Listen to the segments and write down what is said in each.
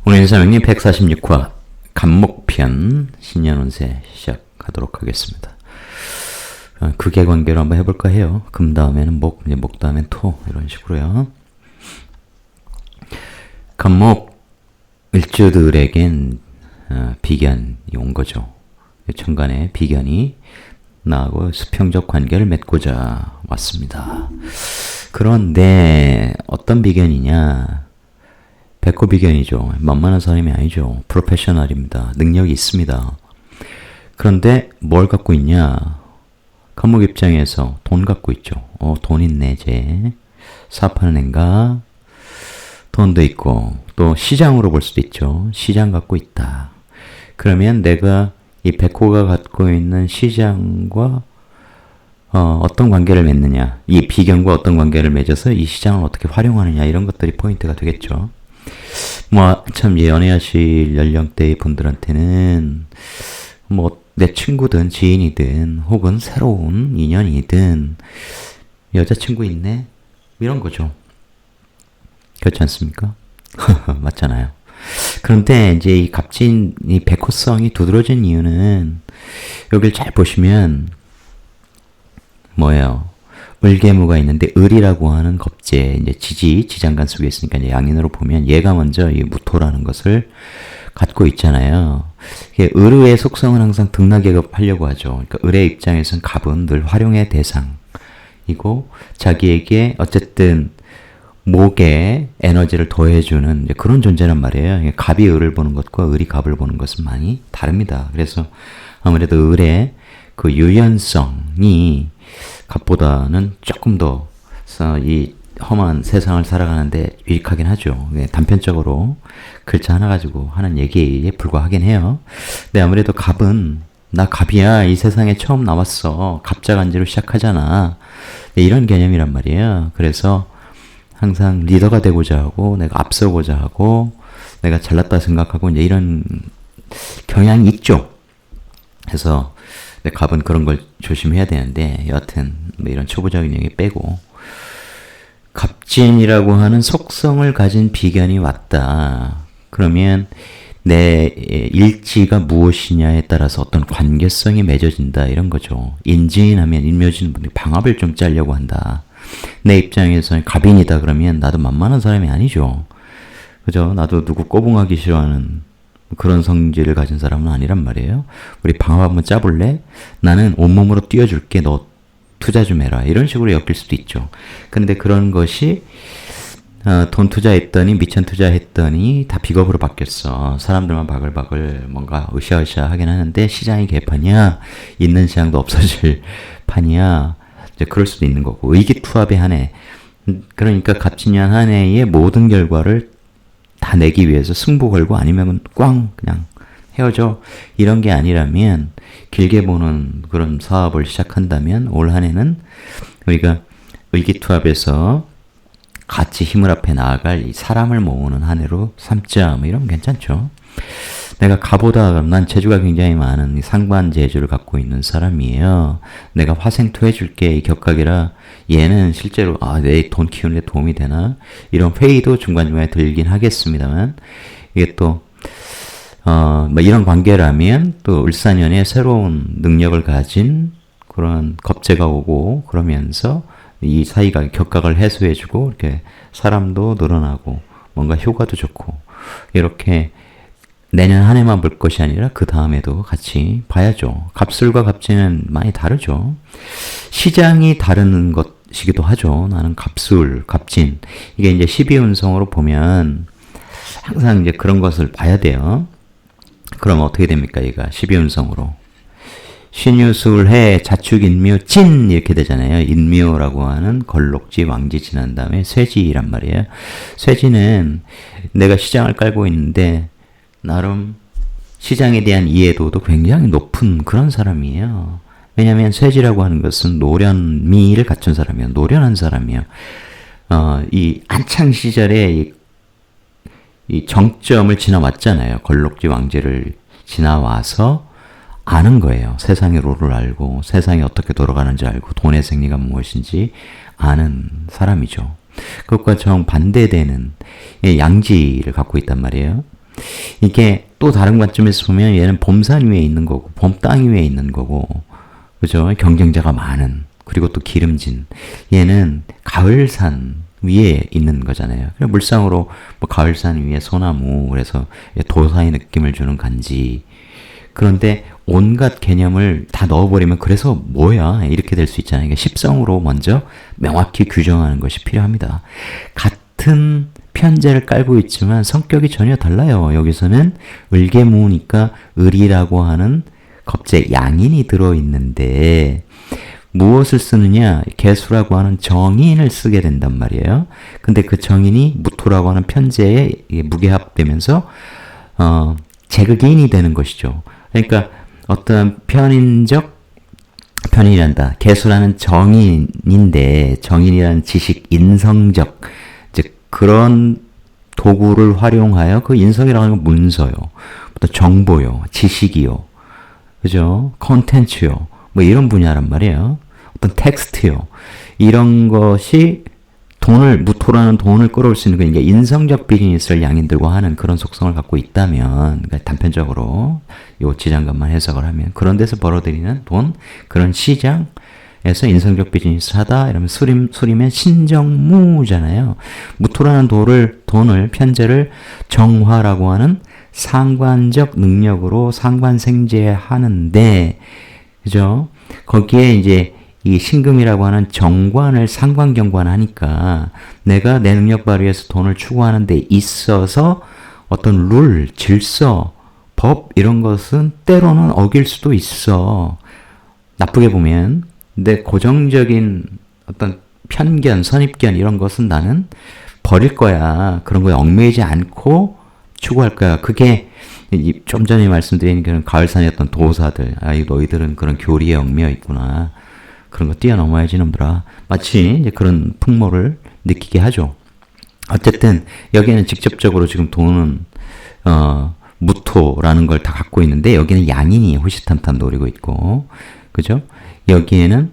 오늘 인사명님 146화 간목편 신년운세 시작하도록 하겠습니다. 극의 관계로 한번 해볼까 해요. 금 다음에는 목, 이제 목 다음엔 토, 이런 식으로요. 간목 일주들에겐 비견이 온 거죠. 천간에 비견이 나하고 수평적 관계를 맺고자 왔습니다. 그런데 어떤 비견이냐? 백호 비견이죠. 만만한 사람이 아니죠. 프로페셔널입니다. 능력이 있습니다. 그런데 뭘 갖고 있냐? 간목 입장에서 돈 갖고 있죠. 돈 있네, 쟤. 사업하는 앤가? 돈도 있고, 또 시장으로 볼 수도 있죠. 시장 갖고 있다. 그러면 내가 이 백호가 갖고 있는 시장과 어떤 관계를 맺느냐, 이 비견과 어떤 관계를 맺어서 이 시장을 어떻게 활용하느냐, 이런 것들이 포인트가 되겠죠. 참 연애하실 연령대의 분들한테는 내 친구든 지인이든 혹은 새로운 인연이든 여자친구 있네? 이런 거죠. 그렇지 않습니까? 맞잖아요. 그런데 이제 이 갑진, 이 백호성이 두드러진 이유는 여길 잘 보시면 뭐예요? 을개무가 있는데 을이라고 하는 겁재, 이제 지장간 속에 있으니까 이제 양인으로 보면 얘가 먼저 이 무토라는 것을 갖고 있잖아요. 이게 을의 속성은 항상 등락예급하려고 하죠. 그러니까 을의 입장에서는 갑은 늘 활용의 대상이고 자기에게 어쨌든 목에 에너지를 더해주는 이제 그런 존재란 말이에요. 갑이 을을 보는 것과 을이 갑을 보는 것은 많이 다릅니다. 그래서 아무래도 을의 그 유연성이 갑보다는 조금 더 이 험한 세상을 살아가는데 유익하긴 하죠. 단편적으로 글자 하나 가지고 하는 얘기에 불과하긴 해요. 근데 아무래도 갑은 나 갑이야. 이 세상에 처음 나왔어. 갑자간지로 시작하잖아. 이런 개념이란 말이에요. 그래서 항상 리더가 되고자 하고 내가 앞서고자 하고 내가 잘났다 생각하고 이제 이런 경향이 있죠. 그래서 갑은 그런 걸 조심해야 되는데 여하튼 이런 초보적인 얘기 빼고 갑진이라고 하는 속성을 가진 비견이 왔다. 그러면 내 일지가 무엇이냐에 따라서 어떤 관계성이 맺어진다 이런 거죠. 인진하면 인묘진 분들이 방합을 좀 짜려고 한다. 내 입장에서는 갑인이다 그러면 나도 만만한 사람이 아니죠. 그죠? 나도 누구 꼬붕하기 싫어하는 그런 성질을 가진 사람은 아니란 말이에요. 우리 방합 한번 짜볼래? 나는 온몸으로 뛰어줄게. 너 투자 좀 해라. 이런 식으로 엮일 수도 있죠. 근데 그런 것이 돈 투자했더니 미천 투자했더니 다 비겁으로 바뀌었어. 사람들만 바글바글 뭔가 으쌰으쌰 하긴 하는데 시장이 개판이야. 있는 시장도 없어질 판이야. 이제 그럴 수도 있는 거고. 의기투합의 한 해. 그러니까 갑진년 한 해의 모든 결과를 다 내기 위해서 승부 걸고 아니면 꽝 그냥 헤어져. 이런 게 아니라면 길게 보는 그런 사업을 시작한다면 올 한 해는 우리가 의기투합해서 같이 힘을 합해 나아갈 이 사람을 모으는 한 해로 삼자 이러면 괜찮죠. 내가 가보다 난 재주가 굉장히 많은 상관 재주를 갖고 있는 사람이에요. 내가 화생토 해줄게 이 격하기라 얘는 실제로 내 돈 키우는 데 도움이 되나? 이런 회의도 중간중간에 들긴 하겠습니다만 이게 또 이런 관계라면 또 을사년에 새로운 능력을 가진 그런 겁재가 오고 그러면서 이 사이가 격각을 해소해주고 이렇게 사람도 늘어나고 뭔가 효과도 좋고 이렇게 내년 한 해만 볼 것이 아니라 그 다음에도 같이 봐야죠. 갑술과 갑진은 많이 다르죠. 시장이 다른 것이기도 하죠. 나는 갑술, 갑진. 이게 이제 12운성으로 보면 항상 이제 그런 것을 봐야 돼요. 그럼 어떻게 됩니까? 얘가 12운성으로. 신유술, 해, 자축, 인묘, 진 이렇게 되잖아요. 인묘라고 하는 걸록지, 왕지 지난 다음에 쇠지란 말이에요. 쇠지는 내가 시장을 깔고 있는데 나름 시장에 대한 이해도도 굉장히 높은 그런 사람이에요. 왜냐하면 쇠지라고 하는 것은 노련미를 갖춘 사람이에요. 노련한 사람이에요. 이 한창 시절에 이 정점을 지나왔잖아요. 걸록지 왕지를 지나와서 아는 거예요. 세상의 룰을 알고 세상이 어떻게 돌아가는지 알고 돈의 생리가 무엇인지 아는 사람이죠. 그것과 정반대되는 양지를 갖고 있단 말이에요. 이게 또 다른 관점에서 보면 얘는 봄산 위에 있는 거고, 봄 땅 위에 있는 거고, 그죠? 경쟁자가 많은, 그리고 또 기름진. 얘는 가을산 위에 있는 거잖아요. 그래, 물상으로 뭐 가을산 위에 소나무, 그래서 도사의 느낌을 주는 간지. 그런데 온갖 개념을 다 넣어버리면 그래서 뭐야? 이렇게 될 수 있잖아요. 그러니까 십성으로 먼저 명확히 규정하는 것이 필요합니다. 같은 편제를 깔고 있지만 성격이 전혀 달라요. 여기서는 을개무니까 을이라고 하는 겁재 양인이 들어있는데 무엇을 쓰느냐? 개수라고 하는 정인을 쓰게 된단 말이에요. 근데 그 정인이 무토라고 하는 편제에 무게합되면서 제극인이 되는 것이죠. 그러니까 어떤 편인이란다. 개수라는 정인인데 정인이라는 지식, 인성적 즉 그런 도구를 활용하여 그 인성이라고 하는 건 문서요. 또 정보요. 지식이요. 그죠? 콘텐츠요. 뭐 이런 분야란 말이에요. 어떤 텍스트요. 이런 것이 무토라는 돈을 끌어올 수 있는 거, 그러니까 인성적 비즈니스를 양인들과 하는 그런 속성을 갖고 있다면, 그러니까 단편적으로 요 지장간만 해석을 하면, 그런 데서 벌어들이는 돈, 그런 시장에서 인성적 비즈니스를 하다, 이러면 수리면 신정무잖아요. 무토라는 돈을, 편제를 정화라고 하는 상관적 능력으로 상관생재하는데, 그죠? 거기에 이제 이 신금이라고 하는 정관을 상관경관하니까 내가 내 능력 발휘해서 돈을 추구하는 데 있어서 어떤 룰, 질서, 법 이런 것은 때로는 어길 수도 있어. 나쁘게 보면. 근데 고정적인 어떤 편견, 선입견 이런 것은 나는 버릴 거야. 그런 거에 얽매이지 않고 추구할 거야. 그게 좀 전에 말씀드린 그런 가을산의 어떤 도사들. 너희들은 그런 교리에 얽매여 있구나. 그런 거 뛰어넘어야지 놈들아. 마치 이제 그런 풍모를 느끼게 하죠. 어쨌든 여기에는 직접적으로 지금 돈은 무토라는 걸 다 갖고 있는데 여기는 양인이 호시탐탐 노리고 있고, 그죠? 여기에는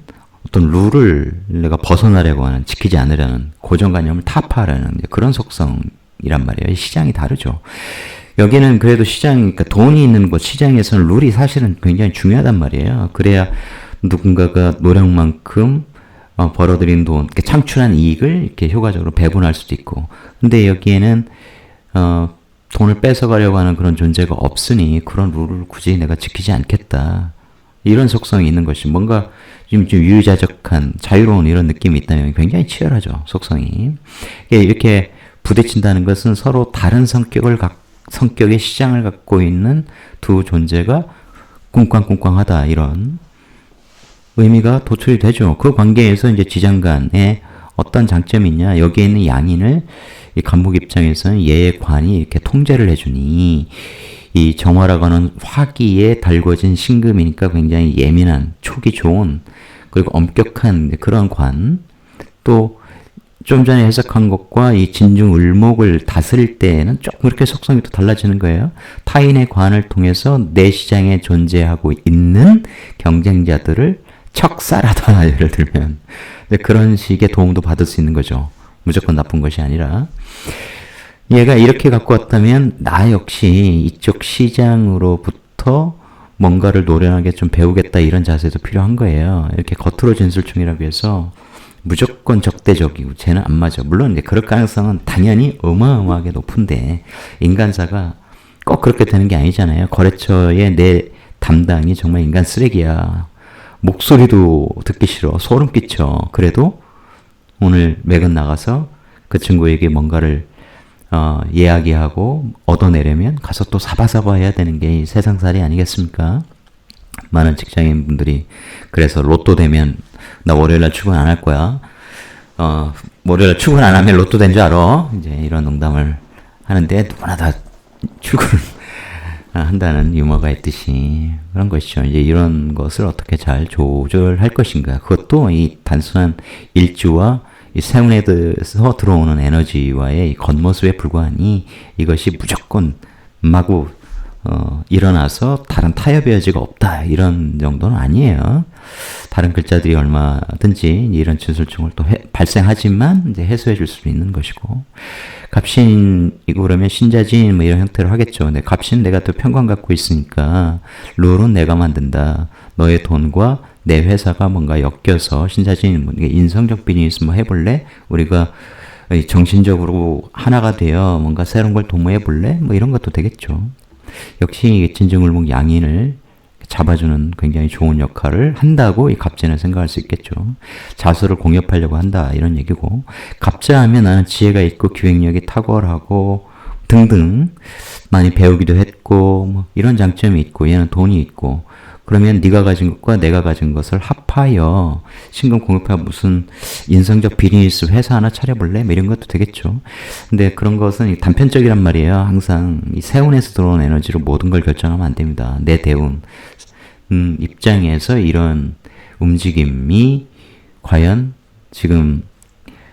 어떤 룰을 내가 벗어나려고 하는, 지키지 않으려는, 고정관념을 타파하려는 그런 속성이란 말이에요. 시장이 다르죠. 여기는 그래도 그러니까 돈이 있는 곳, 시장에서는 룰이 사실은 굉장히 중요하단 말이에요. 그래야 누군가가 노력만큼 벌어들인 돈, 창출한 이익을 이렇게 효과적으로 배분할 수도 있고. 근데 여기에는 돈을 뺏어가려고 하는 그런 존재가 없으니 그런 룰을 굳이 내가 지키지 않겠다. 이런 속성이 있는 것이 뭔가 좀 유유자적한 자유로운 이런 느낌이 있다면 굉장히 치열하죠. 속성이. 이렇게 부딪힌다는 것은 서로 다른 성격의 시장을 갖고 있는 두 존재가 꿍꽝꿍꽝하다 이런 의미가 도출이 되죠. 그 관계에서 이제 지장간에 어떤 장점이 있냐. 여기에 있는 양인을 이 간목 입장에서는 얘의 관이 이렇게 통제를 해주니 이 정화라고 하는 화기에 달궈진 신금이니까 굉장히 예민한, 촉이 좋은, 그리고 엄격한 그런 관. 또 좀 전에 해석한 것과 이 진중을목을 다스릴 때에는 조금 그렇게 속성이 또 달라지는 거예요. 타인의 관을 통해서 내 시장에 존재하고 있는 경쟁자들을 척살하다, 예를 들면. 그런 식의 도움도 받을 수 있는 거죠. 무조건 나쁜 것이 아니라. 얘가 이렇게 갖고 왔다면 나 역시 이쪽 시장으로부터 뭔가를 노련하게 좀 배우겠다 이런 자세도 필요한 거예요. 이렇게 겉으로 진술충이라고 해서 무조건 적대적이고 쟤는 안 맞아. 물론 이제 그럴 가능성은 당연히 어마어마하게 높은데 인간사가 꼭 그렇게 되는 게 아니잖아요. 거래처의 내 담당이 정말 인간 쓰레기야. 목소리도 듣기 싫어. 소름 끼쳐. 그래도 오늘 매건 나가서 그 친구에게 뭔가를 이야기하고 얻어내려면 가서 또 사바사바 해야 되는 게 이 세상살이 아니겠습니까? 많은 직장인분들이 그래서 로또 되면 나 월요일날 출근 안 할 거야. 월요일날 출근 안 하면 로또 된 줄 알아. 이제 이런 농담을 하는데 누구나 다 출근을 한다는 유머가 있듯이 그런 것이죠. 이제 이런 것을 어떻게 잘 조절할 것인가. 그것도 이 단순한 일주와 이 세운에서 들어오는 에너지와의 이 겉모습에 불과하니 이것이 무조건 마구 일어나서 다른 타협의 여지가 없다. 이런 정도는 아니에요. 다른 글자들이 얼마든지 이런 진술충을 또 발생하지만 이제 해소해 줄 수 있는 것이고, 갑신이고 그러면 신자진 뭐 이런 형태로 하겠죠. 근데 갑신 내가 또 편관 갖고 있으니까 룰은 내가 만든다. 너의 돈과 내 회사가 뭔가 엮여서 신자진 뭐 인성적 비즈니스 뭐 해볼래? 우리가 정신적으로 하나가 되어 뭔가 새로운 걸 도모해 볼래? 뭐 이런 것도 되겠죠. 역시 진증을목 양인을 잡아주는 굉장히 좋은 역할을 한다고 이 갑자는 생각할 수 있겠죠. 자수를 공협하려고 한다 이런 얘기고, 갑자하면 나는 지혜가 있고 기획력이 탁월하고 등등 많이 배우기도 했고 뭐 이런 장점이 있고, 얘는 돈이 있고, 그러면 네가 가진 것과 내가 가진 것을 합하여 신금공유파 무슨 인성적 비즈니스 회사 하나 차려볼래? 뭐 이런 것도 되겠죠. 근데 그런 것은 단편적이란 말이에요. 항상 이 세운에서 들어오는 에너지로 모든 걸 결정하면 안 됩니다. 내 대운 입장에서 이런 움직임이 과연 지금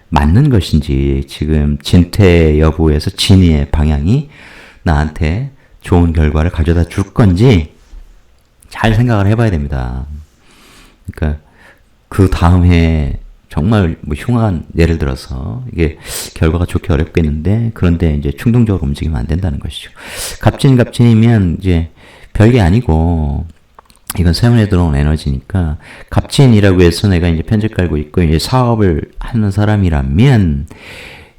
맞는 것인지, 지금 진퇴 여부에서 진의의 방향이 나한테 좋은 결과를 가져다 줄 건지 잘 생각을 해봐야 됩니다. 그러니까 그 다음 해 정말 뭐 흉한, 예를 들어서 이게 결과가 좋게 어렵겠는데, 그런데 이제 충동적으로 움직이면 안 된다는 것이죠. 갑진이면 이제 별게 아니고, 이건 세운에 들어온 에너지니까, 갑진이라고 해서 내가 이제 편집 깔고 있고 이제 사업을 하는 사람이라면,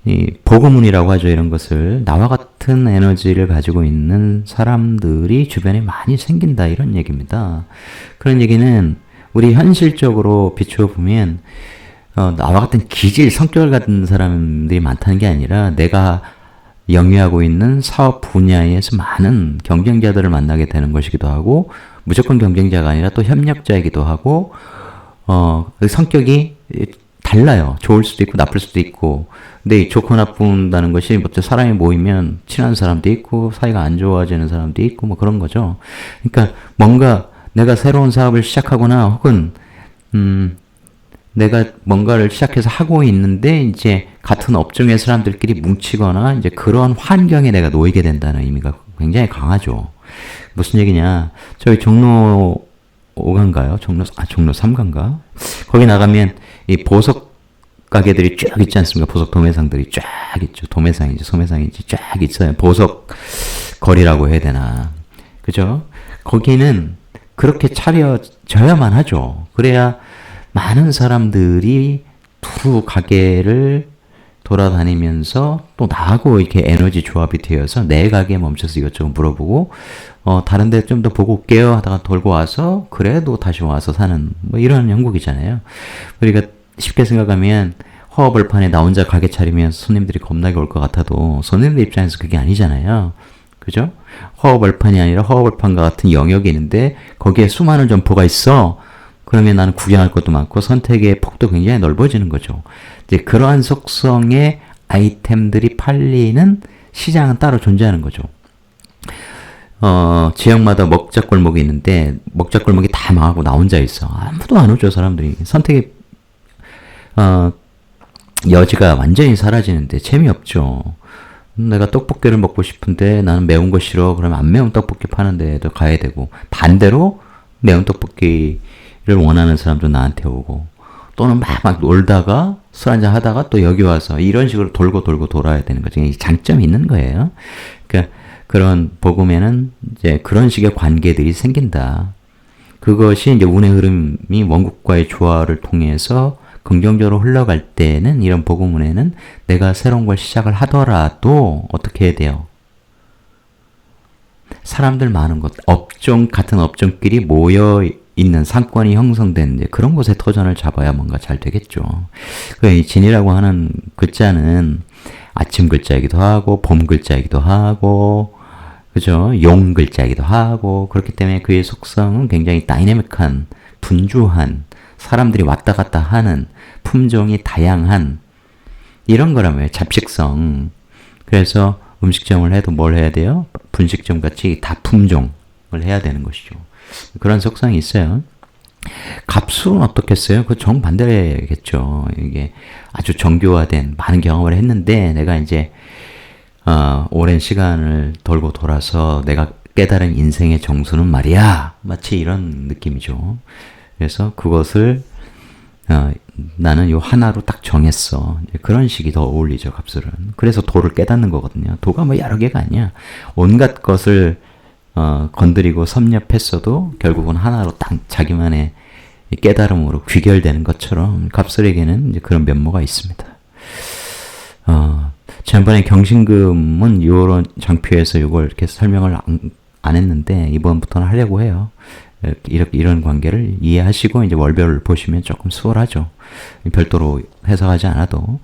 이 보고문이라고 하죠. 이런 것을 나와 같은 에너지를 가지고 있는 사람들이 주변에 많이 생긴다 이런 얘기입니다. 그런 얘기는 우리 현실적으로 비추어 보면 나와 같은 기질, 성격을 가진 사람들이 많다는 게 아니라, 내가 영위하고 있는 사업 분야에서 많은 경쟁자들을 만나게 되는 것이기도 하고, 무조건 경쟁자가 아니라 또 협력자이기도 하고, 성격이 달라요. 좋을 수도 있고 나쁠 수도 있고. 근데 좋고 나쁜다는 것이 뭐 사람이 모이면 친한 사람도 있고 사이가 안 좋아지는 사람도 있고 뭐 그런 거죠. 그러니까 뭔가 내가 새로운 사업을 시작하거나 혹은 내가 뭔가를 시작해서 하고 있는데 이제 같은 업종의 사람들끼리 뭉치거나 이제 그런 환경에 내가 놓이게 된다는 의미가 굉장히 강하죠. 무슨 얘기냐? 저희 종로 5가인가요? 종로 3가인가? 거기 나가면 이 보석 가게들이 쭉 있지 않습니까? 보석 도매상들이 쫙 있죠. 도매상인지 소매상인지 쫙 있어요. 보석 거리라고 해야 되나. 그죠? 거기는 그렇게 차려져야만 하죠. 그래야 많은 사람들이 두루 가게를 돌아다니면서 또 나하고 이렇게 에너지 조합이 되어서 내 가게에 멈춰서 이것저것 물어보고, 다른 데 좀 더 보고 올게요 하다가 돌고 와서 그래도 다시 와서 사는 뭐 이런 형국이잖아요. 우리가 쉽게 생각하면 허허벌판에 나 혼자 가게 차리면 손님들이 겁나게 올 것 같아도 손님들 입장에서 그게 아니잖아요. 그죠? 허허벌판이 아니라 허허벌판과 같은 영역이 있는데 거기에 수많은 점포가 있어. 그러면 나는 구경할 것도 많고 선택의 폭도 굉장히 넓어지는 거죠. 이제 그러한 속성의 아이템들이 팔리는 시장은 따로 존재하는 거죠. 지역마다 먹자골목이 있는데 먹자골목이 다 망하고 나 혼자 있어. 아무도 안 오죠, 사람들이. 선택의 여지가 완전히 사라지는데 재미없죠. 내가 떡볶이를 먹고 싶은데 나는 매운 거 싫어. 그러면 안 매운 떡볶이 파는 데도 가야 되고, 반대로 매운 떡볶이를 원하는 사람도 나한테 오고, 또는 막 놀다가 술 한잔 하다가 또 여기 와서 이런 식으로 돌고 돌아야 되는 거죠. 이 장점이 있는 거예요. 그러니까 그런 복음에는 이제 그런 식의 관계들이 생긴다. 그것이 이제 운의 흐름이 원국과의 조화를 통해서 긍정적으로 흘러갈 때는, 이런 복음운에는 내가 새로운 걸 시작을 하더라도 어떻게 해야 돼요? 사람들 많은 곳, 같은 업종끼리 모여 있는 상권이 형성된 이제 그런 곳에 터전을 잡아야 뭔가 잘 되겠죠. 이 진이라고 하는 글자는 아침 글자이기도 하고 봄 글자이기도 하고, 그죠? 용 글자이기도 하고, 그렇기 때문에 그의 속성은 굉장히 다이내믹한, 분주한, 사람들이 왔다 갔다 하는, 품종이 다양한 이런 거라며요. 잡식성. 그래서 음식점을 해도 뭘 해야 돼요? 분식점 같이 다품종을 해야 되는 것이죠. 그런 속성이 있어요. 갑술은 어떻겠어요? 그 정반대겠죠. 이게 아주 정교화된 많은 경험을 했는데 내가 이제 오랜 시간을 돌고 돌아서 내가 깨달은 인생의 정수는 말이야. 마치 이런 느낌이죠. 그래서 그것을 나는 요 하나로 딱 정했어. 그런 식이 더 어울리죠, 갑술은. 그래서 도를 깨닫는 거거든요. 도가 뭐 여러 개가 아니야. 온갖 것을 건드리고 섭렵했어도 결국은 하나로 딱 자기만의 깨달음으로 귀결되는 것처럼 갑술에게는 이제 그런 면모가 있습니다. 지난번에 경신금은 요런 장표에서 이걸 이렇게 설명을 안 했는데 이번부터는 하려고 해요. 이런 관계를 이해하시고 이제 월별을 보시면 조금 수월하죠. 별도로 해석하지 않아도.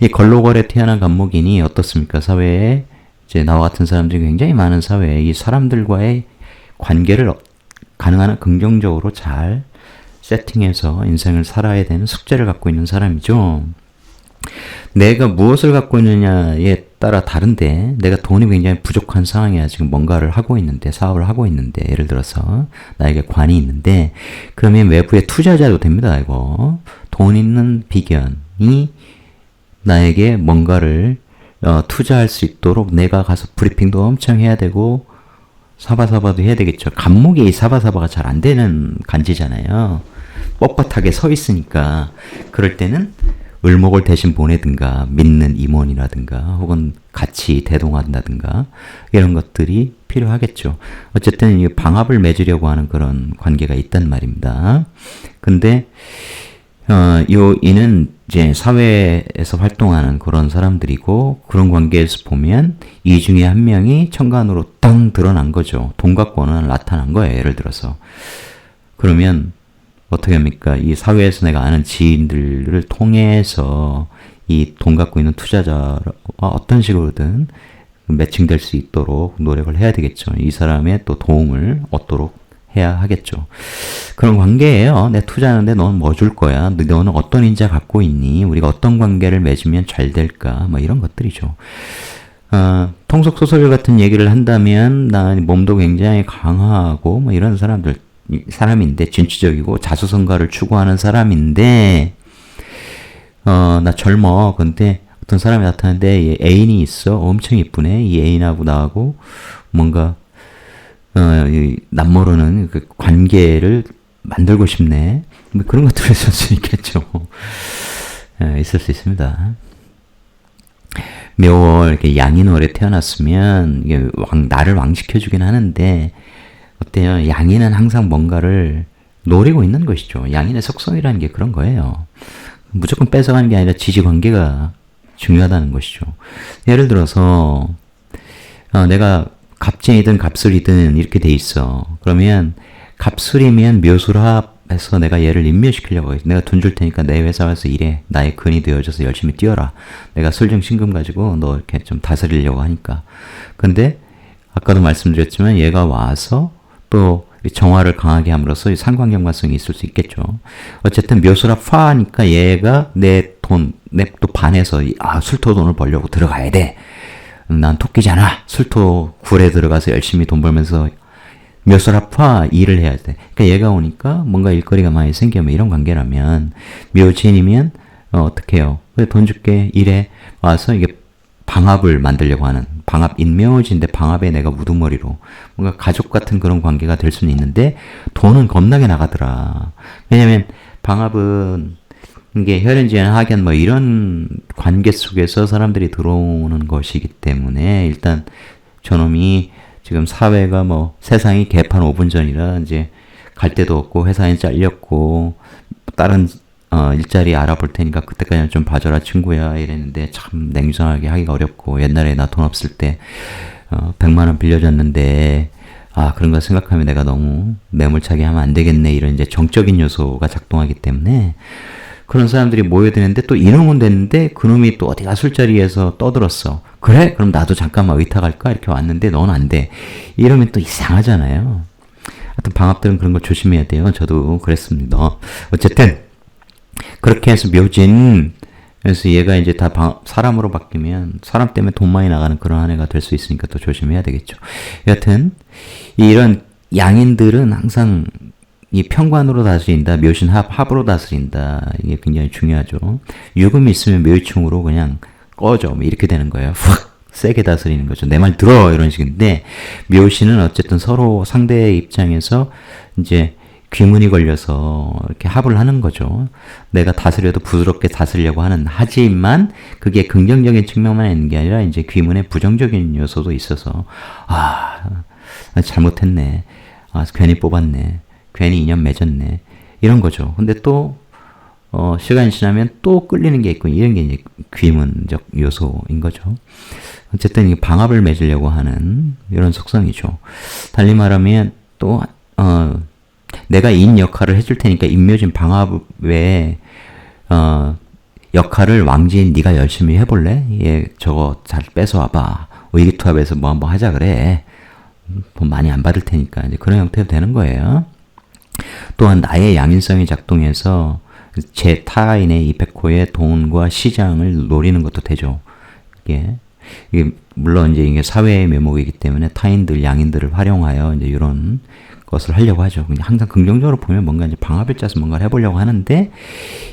이 걸로걸에 태어난 간목인이 어떻습니까? 사회에 이제 나와 같은 사람들이 굉장히 많은 사회에 이 사람들과의 관계를 가능한 한 긍정적으로 잘 세팅해서 인생을 살아야 되는 숙제를 갖고 있는 사람이죠. 내가 무엇을 갖고 있느냐에 따라 다른데 내가 돈이 굉장히 부족한 상황이야. 지금 뭔가를 하고 있는데 사업을 하고 있는데 예를 들어서 나에게 관이 있는데 그러면 외부의 투자자도 됩니다. 이거 돈 있는 비견이 나에게 뭔가를 투자할 수 있도록 내가 가서 브리핑도 엄청 해야 되고 사바사바도 해야 되겠죠. 간목이 이 사바사바가 잘 안 되는 간지잖아요. 뻣뻣하게 서 있으니까 그럴 때는 을목을 대신 보내든가 믿는 임원이라든가 혹은 같이 대동한다든가 이런 것들이 필요하겠죠. 어쨌든 이 방합을 맺으려고 하는 그런 관계가 있단 말입니다. 근데 이는 이제 사회에서 활동하는 그런 사람들이고 그런 관계에서 보면 이 중에 한 명이 천간으로 땅 드러난 거죠. 돈 갖고는 나타난 거예요. 예를 들어서. 그러면 어떻게 합니까? 이 사회에서 내가 아는 지인들을 통해서 이 돈 갖고 있는 투자자와 어떤 식으로든 매칭될 수 있도록 노력을 해야 되겠죠. 이 사람의 또 도움을 얻도록 해야 하겠죠. 그런 관계예요. 내 투자하는데 너는 뭐 줄 거야? 너는 어떤 인자 갖고 있니? 우리가 어떤 관계를 맺으면 잘 될까? 뭐 이런 것들이죠. 통속소설 같은 얘기를 한다면 나 몸도 굉장히 강하고 뭐 이런 사람인데 진취적이고 자수성가를 추구하는 사람인데 나 젊어. 근데 어떤 사람이 나타나는데 애인이 있어. 엄청 이쁘네. 이 애인하고 나하고 뭔가 남모르는 그 관계를 만들고 싶네. 뭐 그런 것들이 있을 수 있겠죠. 있을 수 있습니다. 묘월 이렇게 양인월에 태어났으면 이게 나를 왕시켜주긴 하는데 어때요? 양인은 항상 뭔가를 노리고 있는 것이죠. 양인의 속성이라는 게 그런 거예요. 무조건 뺏어가는 게 아니라 지지관계가 중요하다는 것이죠. 예를 들어서 내가 갑진이든 갑술이든 이렇게 돼 있어. 그러면 갑술이면 묘술합해서 내가 얘를 임묘시키려고 해. 내가 돈 줄 테니까 내 회사 와서 일해. 나의 근이 되어줘서 열심히 뛰어라. 내가 술정신금 가지고 너 이렇게 좀 다스리려고 하니까. 근데 아까도 말씀드렸지만 얘가 와서 또 정화를 강하게 함으로써 상관경과성이 있을 수 있겠죠. 어쨌든 묘술합 화하니까 얘가 내 또 반해서 술토 돈을 벌려고 들어가야 돼. 난 토끼잖아. 술토 굴에 들어가서 열심히 돈 벌면서 묘술합화 일을 해야 돼. 그러니까 얘가 오니까 뭔가 일거리가 많이 생기면 이런 관계라면 묘진이면 어떻게 해요? 그래 돈 줄게 일해 와서 이게 방합을 만들려고 하는 방합 인묘지인데 방합에 내가 우두머리로 뭔가 가족 같은 그런 관계가 될 수는 있는데 돈은 겁나게 나가더라. 왜냐면 방합은 이게 혈연지연 하견 뭐 이런 관계 속에서 사람들이 들어오는 것이기 때문에 일단 저놈이 지금 사회가 뭐 세상이 개판 5분 전이라 이제 갈 데도 없고 회사에 잘렸고 다른 일자리 알아볼 테니까 그때까지는 좀 봐줘라 친구야 이랬는데 참 냉정하게 하기가 어렵고 옛날에 나 돈 없을 때 100만 원 빌려줬는데 그런 거 생각하면 내가 너무 매몰차게 하면 안 되겠네 이런 이제 정적인 요소가 작동하기 때문에 그런 사람들이 모여드는데 또 이놈은 됐는데 그놈이 또 어디가 술자리에서 떠들었어. 그래? 그럼 나도 잠깐만 의탁할까? 이렇게 왔는데 넌 안 돼. 이러면 또 이상하잖아요. 하여튼 방합들은 그런 거 조심해야 돼요. 저도 그랬습니다. 어쨌든 그렇게 해서 묘진 그래서 얘가 이제 다 사람으로 바뀌면 사람 때문에 돈 많이 나가는 그런 한 해가 될 수 있으니까 또 조심해야 되겠죠. 여하튼 이런 양인들은 항상 이 평관으로 다스린다, 묘신합으로 다스린다. 이게 굉장히 중요하죠. 유금이 있으면 묘유충으로 그냥 꺼져. 뭐 이렇게 되는 거예요. 확 세게 다스리는 거죠. 내 말 들어 이런 식인데 묘신은 어쨌든 서로 상대의 입장에서 이제 귀문이 걸려서 이렇게 합을 하는 거죠. 내가 다스려도 부드럽게 다스리려고 하는, 하지만 그게 긍정적인 측면만 있는 게 아니라 이제 귀문의 부정적인 요소도 있어서, 잘못했네. 괜히 뽑았네. 괜히 인연 맺었네. 이런 거죠. 근데 또, 시간이 지나면 또 끌리는 게 있고, 이런 게 이제 귀문적 요소인 거죠. 어쨌든 방합을 맺으려고 하는 이런 속성이죠. 달리 말하면 또, 내가 인 역할을 해줄 테니까 인묘진 방합의 역할을 왕지인 네가 열심히 해볼래? 얘 저거 잘 뺏어와봐. 의기투합해서 뭐 한번 하자 그래. 돈 많이 안 받을 테니까 이제 그런 형태로 되는 거예요. 또한 나의 양인성이 작동해서 제 타인의 이 백호의 돈과 시장을 노리는 것도 되죠. 이게 물론 이제 이게 사회의 면목이기 때문에 타인들, 양인들을 활용하여 이제 이런 것을 하려고 하죠. 항상 긍정적으로 보면 뭔가 이제 방합을 짜서 뭔가를 해보려고 하는데,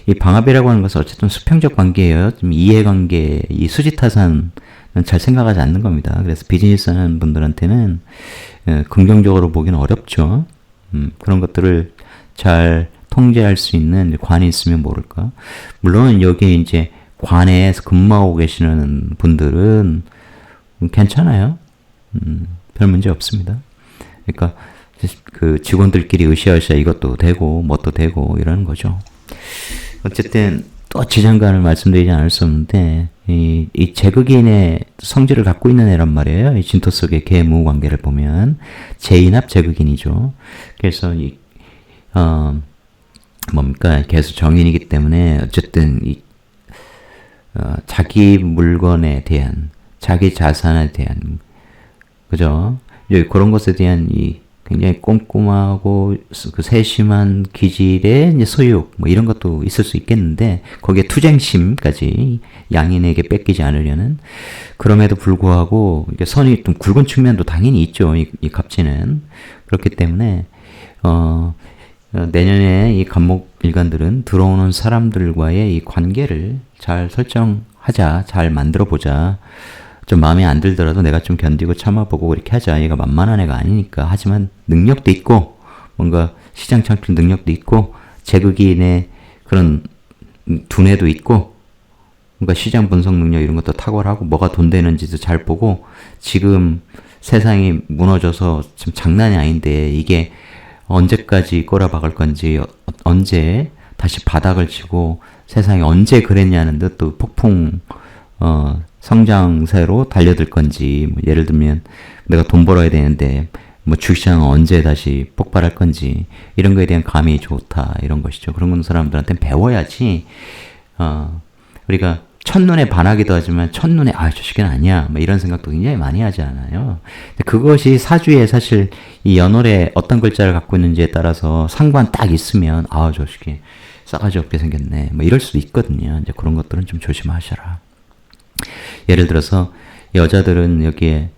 이 방합이라고 하는 것은 어쨌든 수평적 관계예요. 좀 이해관계, 이 수지타산은 잘 생각하지 않는 겁니다. 그래서 비즈니스 하는 분들한테는 긍정적으로 보기는 어렵죠. 그런 것들을 잘 통제할 수 있는 관이 있으면 모를까. 물론 여기에 이제 관에서 근무하고 계시는 분들은 괜찮아요. 별 문제 없습니다. 그러니까 그 직원들끼리 으쌰으쌰 이것도 되고 뭣도 되고 이러는 거죠. 어쨌든 또 지장간을 말씀드리지 않을 수 없는데, 이 제극인의 성질을 갖고 있는 애란 말이에요. 이 진토 속의 계무 관계를 보면 제인합 제극인이죠. 그래서 뭡니까, 계속 정인이기 때문에 어쨌든 자기 물건에 대한, 자기 자산에 대한, 그죠? 그런 것에 대한 이 굉장히 꼼꼼하고 그 세심한 기질의 이제 소유, 뭐 이런 것도 있을 수 있겠는데, 거기에 투쟁심까지 양인에게 뺏기지 않으려는, 그럼에도 불구하고 이게 선이 좀 굵은 측면도 당연히 있죠. 이 갑진은. 그렇기 때문에 내년에 이 간목 일간들은 들어오는 사람들과의 이 관계를 잘 설정하자, 잘 만들어보자. 좀 마음에 안 들더라도 내가 좀 견디고 참아보고 이렇게 하자. 얘가 만만한 애가 아니니까. 하지만 능력도 있고, 뭔가 시장 창출 능력도 있고, 제극인의 그런 두뇌도 있고, 뭔가 시장 분석 능력 이런 것도 탁월하고, 뭐가 돈 되는지도 잘 보고, 지금 세상이 무너져서 좀 장난이 아닌데, 이게 언제까지 꼬라박을 건지, 언제 다시 바닥을 치고, 세상이 언제 그랬냐는 듯 또 폭풍, 성장세로 달려들 건지, 뭐 예를 들면 내가 돈 벌어야 되는데 뭐 주식시장은 언제 다시 폭발할 건지, 이런 거에 대한 감이 좋다, 이런 것이죠. 그런 건 사람들한테는 배워야지. 우리가 첫눈에 반하기도 하지만 첫눈에 저 시기는 아니야, 뭐 이런 생각도 굉장히 많이 하지 않아요. 그것이 사주에 사실 이 연월에 어떤 글자를 갖고 있는지에 따라서 상관 딱 있으면 저 시기 싸가지 없게 생겼네, 뭐 이럴 수도 있거든요. 이제 그런 것들은 좀 조심하셔라. 예를 들어서 여자들은 여기에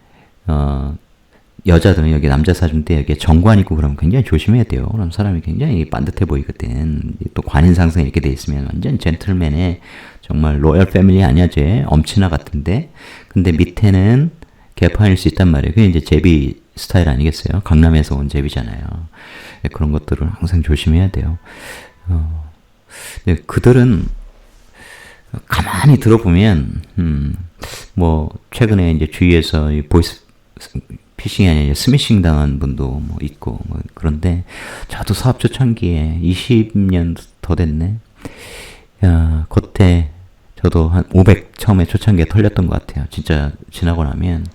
남자 사주인데 여기에 정관 있고 그러면 굉장히 조심해야 돼요. 그럼 사람이 굉장히 반듯해 보이거든. 또 관인 상승 이렇게 돼 있으면 완전 젠틀맨의 정말 로열 패밀리 아니야, 쟤 엄친아 같은데. 근데 밑에는 개판일 수 있단 말이에요. 그게 이제 제비 스타일 아니겠어요? 강남에서 온 제비잖아요. 그런 것들을 항상 조심해야 돼요. 그들은 가만히 들어보면, 뭐, 최근에 이제 주위에서 이 보이스 피싱이 아니라 스미싱 당한 분도 뭐 있고, 뭐, 그런데, 저도 사업 초창기에 20년 더 됐네. 그때 저도 한 500 처음에 초창기에 털렸던 것 같아요. 진짜 지나고 나면,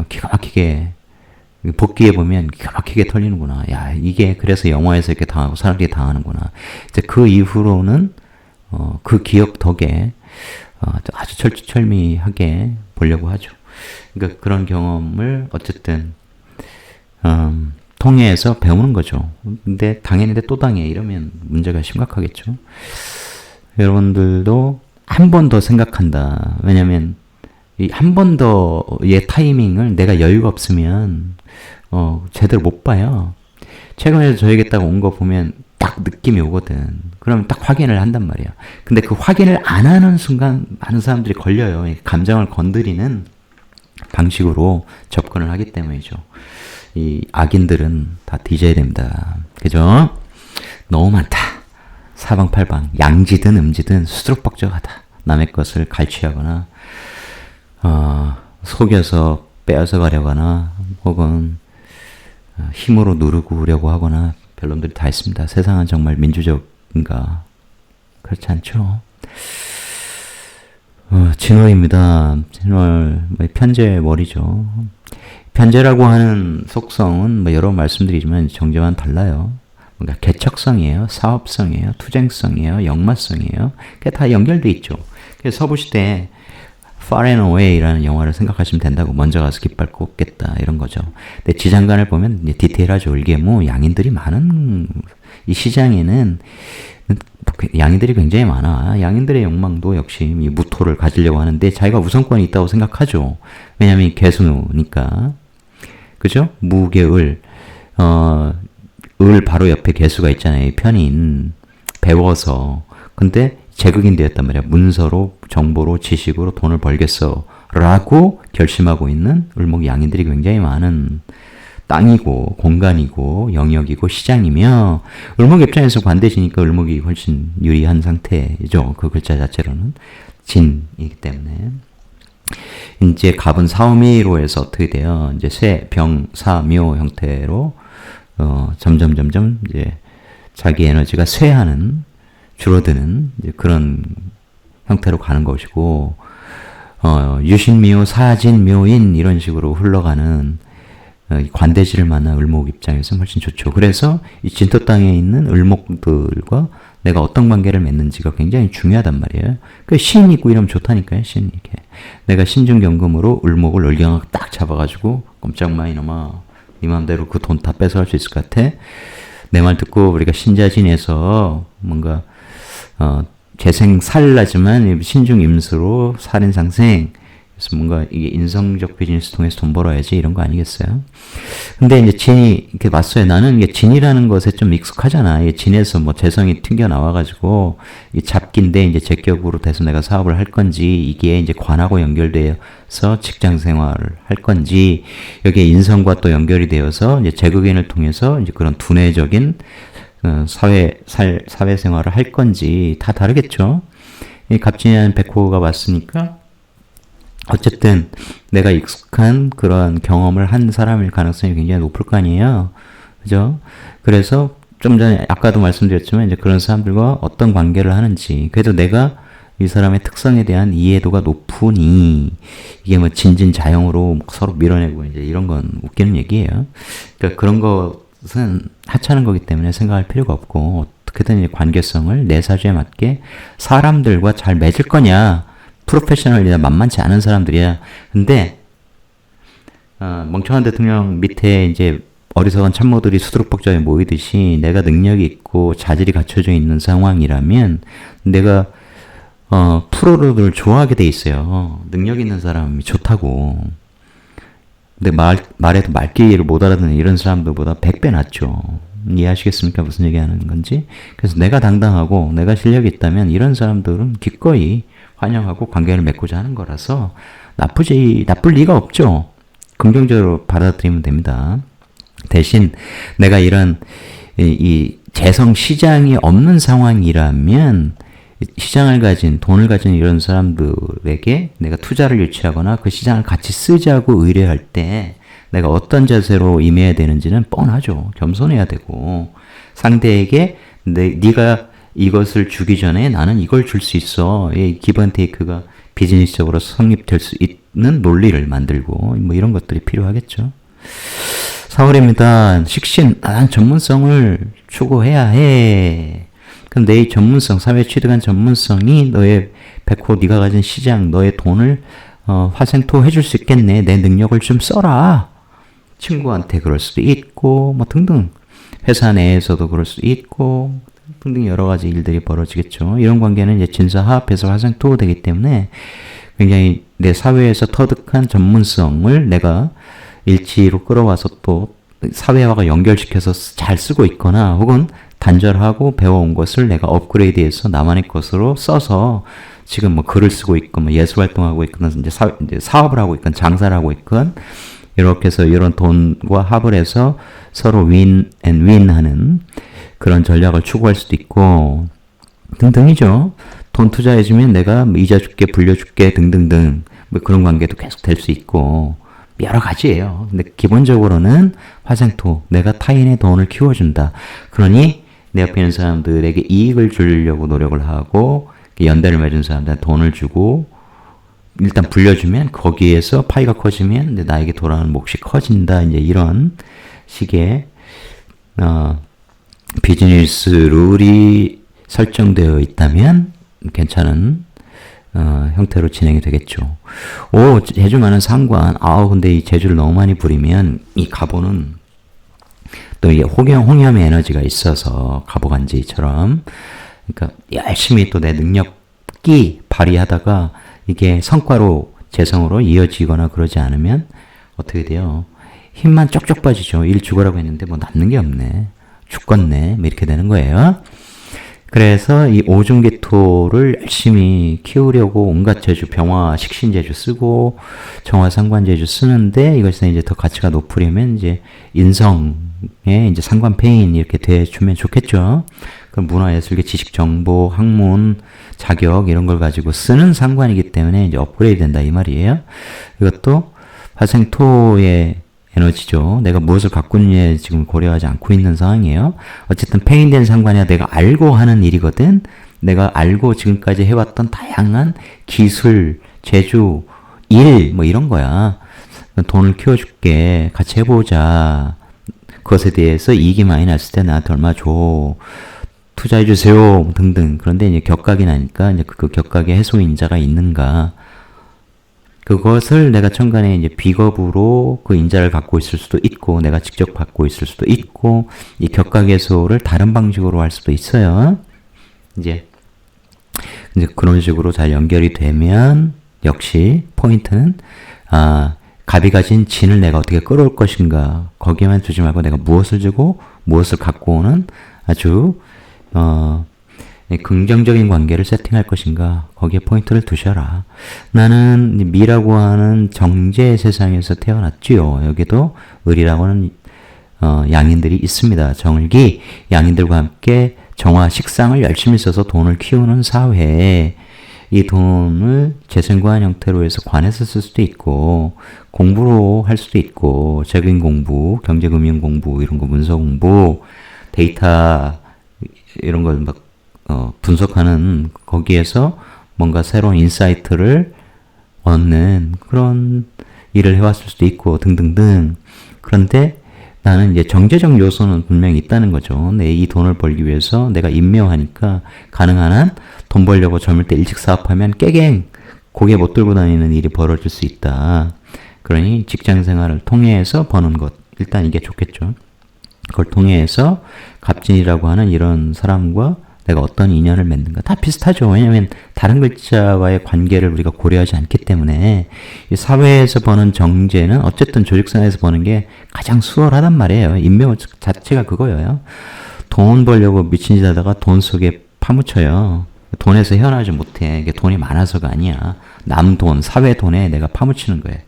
기가 막히게, 복귀해 보면 기가 막히게 털리는구나. 야, 이게 그래서 영화에서 이렇게 당하고 사람들이 당하는구나. 이제 그 이후로는, 그 기억 덕에 아주 철두철미하게 보려고 하죠. 그러니까 그런 경험을 어쨌든 통해서 배우는 거죠. 근데 당했는데 또 당해 이러면 문제가 심각하겠죠. 여러분들도 한 번 더 생각한다. 왜냐면 이 한 번 더의 타이밍을 내가 여유가 없으면 제대로 못 봐요. 최근에 저에게 딱 온 거 보면 딱 느낌이 오거든. 그러면 딱 확인을 한단 말이야. 근데 그 확인을 안 하는 순간 많은 사람들이 걸려요. 감정을 건드리는 방식으로 접근을 하기 때문이죠. 이 악인들은 다 뒤져야 됩니다. 그죠? 너무 많다. 사방팔방 양지든 음지든 수두룩벅적하다. 남의 것을 갈취하거나 속여서 빼앗아 가려거나 혹은 힘으로 누르고려고 하거나 별놈들이 다 있습니다. 세상은 정말 민주적인가? 그렇지 않죠. 진월입니다. 진월 편제의 월이죠. 편제라고 하는 속성은 여러 말씀드리지만 정제와는 달라요. 뭔가 개척성이에요, 사업성이에요, 투쟁성이에요, 역마성이에요. 그게 다 연결돼 있죠. 그래서 서부시대 Far and Away라는 영화를 생각하시면 된다고. 먼저 가서 깃발 꽂겠다 이런 거죠. 근데 지장간을 보면 이제 디테일하죠. 일개무 양인들이 많은 이 시장에는 양인들이 굉장히 많아. 양인들의 욕망도 역시 이 무토를 가지려고 하는데 자기가 우선권이 있다고 생각하죠. 왜냐하면 개수니까. 그죠? 무개을 을 바로 옆에 개수가 있잖아요. 편인 배워서. 근데 제극인 되었단 말이야. 문서로, 정보로, 지식으로 돈을 벌겠어 라고 결심하고 있는 을목 양인들이 굉장히 많은 땅이고 공간이고 영역이고 시장이며, 을목 입장에서 관대시니까 을목이 훨씬 유리한 상태죠. 그 글자 자체로는 진이기 때문에. 이제 갑은 사오미로 해서 어떻게 돼요? 이제 쇠, 병, 사, 묘 형태로 점점 이제 자기 에너지가 쇠하는, 줄어드는 이제 그런 형태로 가는 것이고, 유신미호, 사진, 묘인 이런 식으로 흘러가는 관대지를 만난 을목 입장에서는 훨씬 좋죠. 그래서 이 진토 땅에 있는 을목들과 내가 어떤 관계를 맺는지가 굉장히 중요하단 말이에요. 그 신 있고 이러면 좋다니까요. 신 이렇게 내가 신중경금으로 을목을 을경학 딱 잡아가지고 꼼짝마 이놈아 네 맘대로 그 돈 다 뺏어갈 수 있을 것 같아? 내 말 듣고 우리가 신자진에서 뭔가 재생 살라지만 신중임수로 살인상생, 그래서 뭔가 이게 인성적 비즈니스 통해서 돈 벌어야지 이런 거 아니겠어요? 근데 이제 진이 이렇게 맞서요. 나는 이게 진이라는 것에 좀 익숙하잖아. 이 진에서 뭐 재성이 튕겨 나와가지고 이 잡기인데 이제 제격으로 돼서 내가 사업을 할 건지, 이게 이제 관하고 연결되어서 직장 생활을 할 건지, 여기에 인성과 또 연결이 되어서 이제 제극인을 통해서 이제 그런 두뇌적인 사회생활을 할 건지 다 다르겠죠. 이 갑진이라는 백호가 왔으니까 어쨌든 내가 익숙한 그런 경험을 한 사람일 가능성이 굉장히 높을 거 아니에요. 그죠? 그래서 좀 전에 아까도 말씀드렸지만 이제 그런 사람들과 어떤 관계를 하는지, 그래도 내가 이 사람의 특성에 대한 이해도가 높으니 이게 뭐 진진자영으로 서로 밀어내고 이제 이런 건 웃기는 얘기예요. 그러니까 그런 것은 하찮은 거기 때문에 생각할 필요가 없고, 어떻게든 이제 관계성을 내 사주에 맞게 사람들과 잘 맺을 거냐. 프로페셔널이나 만만치 않은 사람들이야. 근데 멍청한 대통령 밑에 이제 어리석은 참모들이 수두룩벅적에 모이듯이 내가 능력이 있고 자질이 갖춰져 있는 상황이라면 내가 프로를 좋아하게 돼 있어요. 능력 있는 사람이 좋다고. 근데 말해도 말귀를 못 알아듣는 이런 사람들보다 100배 낫죠. 이해하시겠습니까? 무슨 얘기하는 건지. 그래서 내가 당당하고 내가 실력이 있다면 이런 사람들은 기꺼이 환영하고 관계를 맺고자 하는 거라서 나쁠 리가 없죠. 긍정적으로 받아들이면 됩니다. 대신 내가 이런 이 재성 시장이 없는 상황이라면 시장을 가진, 돈을 가진 이런 사람들에게 내가 투자를 유치하거나 그 시장을 같이 쓰자고 의뢰할 때 내가 어떤 자세로 임해야 되는지는 뻔하죠. 겸손해야 되고, 상대에게 네가 이것을 주기 전에 나는 이걸 줄 수 있어. 이 기브앤테이크가 비즈니스적으로 성립될 수 있는 논리를 만들고 뭐 이런 것들이 필요하겠죠. 4월입니다. 식신, 난 전문성을 추구해야 해. 그럼 내 전문성, 사회 취득한 전문성이 너의 백호, 네가 가진 시장, 너의 돈을 화생토 해줄 수 있겠네. 내 능력을 좀 써라. 친구한테 그럴 수도 있고 뭐 등등. 회사 내에서도 그럴 수도 있고 등등 여러 가지 일들이 벌어지겠죠. 이런 관계는 이제 진사화합해서 화생토 되기 때문에 굉장히 내 사회에서 터득한 전문성을 내가 일치로 끌어와서 또 사회화가 연결시켜서 잘 쓰고 있거나 혹은 단절하고 배워온 것을 내가 업그레이드해서 나만의 것으로 써서 지금 뭐 글을 쓰고 있건 뭐 예술 활동하고 있건 이제 사업을 하고 있건 장사를 하고 있건 이렇게 해서 이런 돈과 합을 해서 서로 윈 앤 윈 하는 그런 전략을 추구할 수도 있고 등등이죠. 돈 투자해주면 내가 뭐 이자 줄게, 불려줄게 등등등 뭐 그런 관계도 계속 될 수 있고 여러 가지예요. 근데 기본적으로는 화생토, 내가 타인의 돈을 키워준다. 그러니 내 옆에 있는 사람들에게 이익을 주려고 노력을 하고 연대를 맺은 사람들한테 돈을 주고 일단 불려주면 거기에서 파이가 커지면 이제 나에게 돌아오는 몫이 커진다. 이제 이런 식의 비즈니스 룰이 설정되어 있다면 괜찮은 형태로 진행이 되겠죠. 오, 제주 많은 상관. 근데 이 제주를 너무 많이 부리면 이 갑오는 또 이게 홍염의 에너지가 있어서 갑오간지처럼 그러니까 열심히 또 내 능력이 발휘하다가 이게 성과로 재성으로 이어지거나 그러지 않으면 어떻게 돼요? 힘만 쪽쪽 빠지죠. 일 죽어라고 했는데 뭐 남는 게 없네. 죽겠네. 뭐 이렇게 되는 거예요. 그래서 이 오중계토를 열심히 키우려고 온갖 제주, 병화, 식신제주 쓰고 정화, 상관제주 쓰는데 이것이 이제 더 가치가 높으려면 이제 인성에 이제 상관폐인 이렇게 돼주면 좋겠죠. 그럼 문화예술계 지식, 정보, 학문, 자격 이런 걸 가지고 쓰는 상관이기 때문에 이제 업그레이드 된다 이 말이에요. 이것도 화생토의 에너지죠. 내가 무엇을 갖고 있느냐에 지금 고려하지 않고 있는 상황이에요. 어쨌든 폐인된 상관이야 내가 알고 하는 일이거든. 내가 알고 지금까지 해왔던 다양한 기술, 제주, 일 뭐 이런 거야. 돈을 키워줄게. 같이 해보자. 그것에 대해서 이익이 많이 났을 때 나한테 얼마 줘. 투자해주세요. 등등. 그런데 이제 격각이 나니까 이제 그 격각의 해소인자가 있는가. 그것을 내가 천간에 이제 비겁으로 그 인자를 갖고 있을 수도 있고, 내가 직접 갖고 있을 수도 있고, 이 격각해소를 다른 방식으로 할 수도 있어요. 이제 그런 식으로 잘 연결이 되면, 역시 포인트는, 갑이 가진 진을 내가 어떻게 끌어올 것인가. 거기에만 두지 말고 내가 무엇을 주고, 무엇을 갖고 오는 아주, 긍정적인 관계를 세팅할 것인가 거기에 포인트를 두셔라. 나는 미라고 하는 정제의 세상에서 태어났지요. 여기도 을이라고 하는 양인들이 있습니다. 정을기 양인들과 함께 정화 식상을 열심히 써서 돈을 키우는 사회에 이 돈을 재생관 형태로 해서 관에서 쓸 수도 있고 공부로 할 수도 있고 재경 공부, 경제금융 공부 이런 거 문서 공부, 데이터 이런 걸 막 분석하는 거기에서 뭔가 새로운 인사이트를 얻는 그런 일을 해왔을 수도 있고 등등등. 그런데 나는 이제 정제적 요소는 분명히 있다는 거죠. 내 이 돈을 벌기 위해서 내가 임명하니까 가능한 한 돈 벌려고 젊을 때 일찍 사업하면 깨갱 고개 못 들고 다니는 일이 벌어질 수 있다. 그러니 직장 생활을 통해서 버는 것 일단 이게 좋겠죠. 그걸 통해서 갑진이라고 하는 이런 사람과 내가 어떤 인연을 맺는가 다 비슷하죠. 왜냐하면 다른 글자와의 관계를 우리가 고려하지 않기 때문에 이 사회에서 버는 정제는 어쨌든 조직생활에서 버는 게 가장 수월하단 말이에요. 인명 자체가 그거예요. 돈 벌려고 미친 짓 하다가 돈 속에 파묻혀요. 돈에서 헤어나지 못해. 이게 돈이 많아서가 아니야. 남 돈, 사회 돈에 내가 파묻히는 거예요.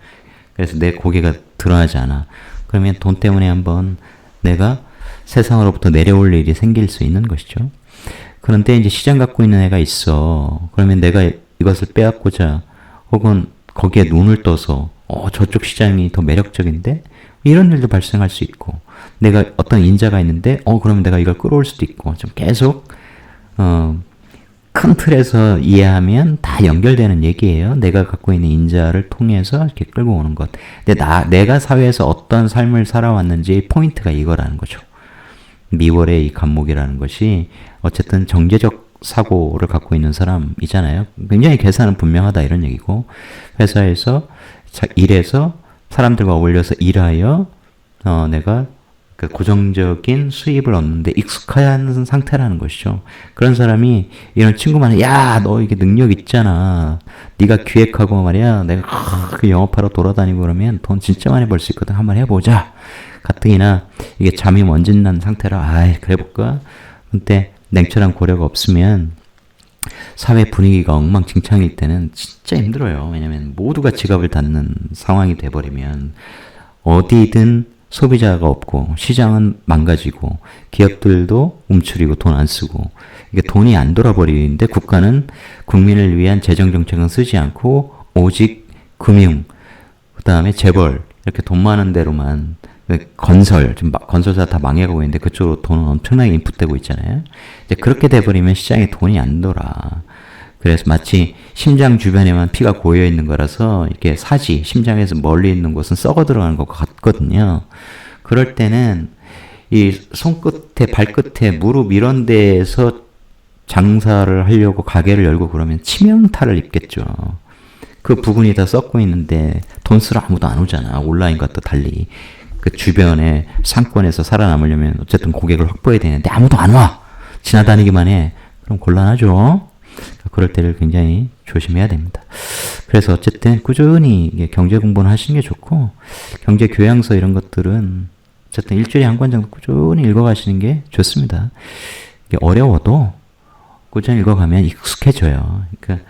그래서 내 고개가 드러나지 않아. 그러면 돈 때문에 한번 내가 세상으로부터 내려올 일이 생길 수 있는 것이죠. 그런데 이제 시장 갖고 있는 애가 있어. 그러면 내가 이것을 빼앗고자 혹은 거기에 눈을 떠서 저쪽 시장이 더 매력적인데 이런 일도 발생할 수 있고 내가 어떤 인자가 있는데 그러면 내가 이걸 끌어올 수도 있고 좀 계속 큰 틀에서 이해하면 다 연결되는 얘기예요. 내가 갖고 있는 인자를 통해서 이렇게 끌고 오는 것. 근데 내가 사회에서 어떤 삶을 살아왔는지 포인트가 이거라는 거죠. 미월의 이 간목이라는 것이 어쨌든 정제적 사고를 갖고 있는 사람이잖아요. 굉장히 계산은 분명하다 이런 얘기고 회사에서 일해서 사람들과 어울려서 일하여 내가 그 고정적인 수입을 얻는데 익숙한 상태라는 것이죠. 그런 사람이 이런 친구만 야, 너 이게 능력 있잖아. 네가 기획하고 말이야. 내가 그 영업하러 돌아다니고 그러면 돈 진짜 많이 벌 수 있거든. 한번 해보자. 가뜩이나 이게 잠이 먼진 난 상태라 그래 볼까? 근데 냉철한 고려가 없으면 사회 분위기가 엉망진창일 때는 진짜 힘들어요. 왜냐면 모두가 지갑을 닫는 상황이 돼버리면 어디든 소비자가 없고 시장은 망가지고 기업들도 움츠리고 돈 안 쓰고 이게 돈이 안 돌아버리는데 국가는 국민을 위한 재정정책은 쓰지 않고 오직 금융, 그 다음에 재벌 이렇게 돈 많은 데로만 건설, 지금 건설사 다 망해가고 있는데 그쪽으로 돈은 엄청나게 인풋되고 있잖아요. 이제 그렇게 돼버리면 시장에 돈이 안 돌아. 그래서 마치 심장 주변에만 피가 고여 있는 거라서 이렇게 사지, 심장에서 멀리 있는 곳은 썩어 들어가는 것 같거든요. 그럴 때는 이 손끝에, 발끝에, 무릎 이런 데에서 장사를 하려고 가게를 열고 그러면 치명타를 입겠죠. 그 부분이 다 썩고 있는데 돈 쓰러 아무도 안 오잖아. 온라인과 또 달리. 그 주변에 상권에서 살아남으려면 어쨌든 고객을 확보해야 되는데 아무도 안 와. 지나다니기만 해. 그럼 곤란하죠. 그럴 때를 굉장히 조심해야 됩니다. 그래서 어쨌든 꾸준히 경제 공부는 하시는 게 좋고 경제 교양서 이런 것들은 어쨌든 일주일에 한 권 정도 꾸준히 읽어가시는 게 좋습니다. 이게 어려워도 꾸준히 읽어가면 익숙해져요. 그러니까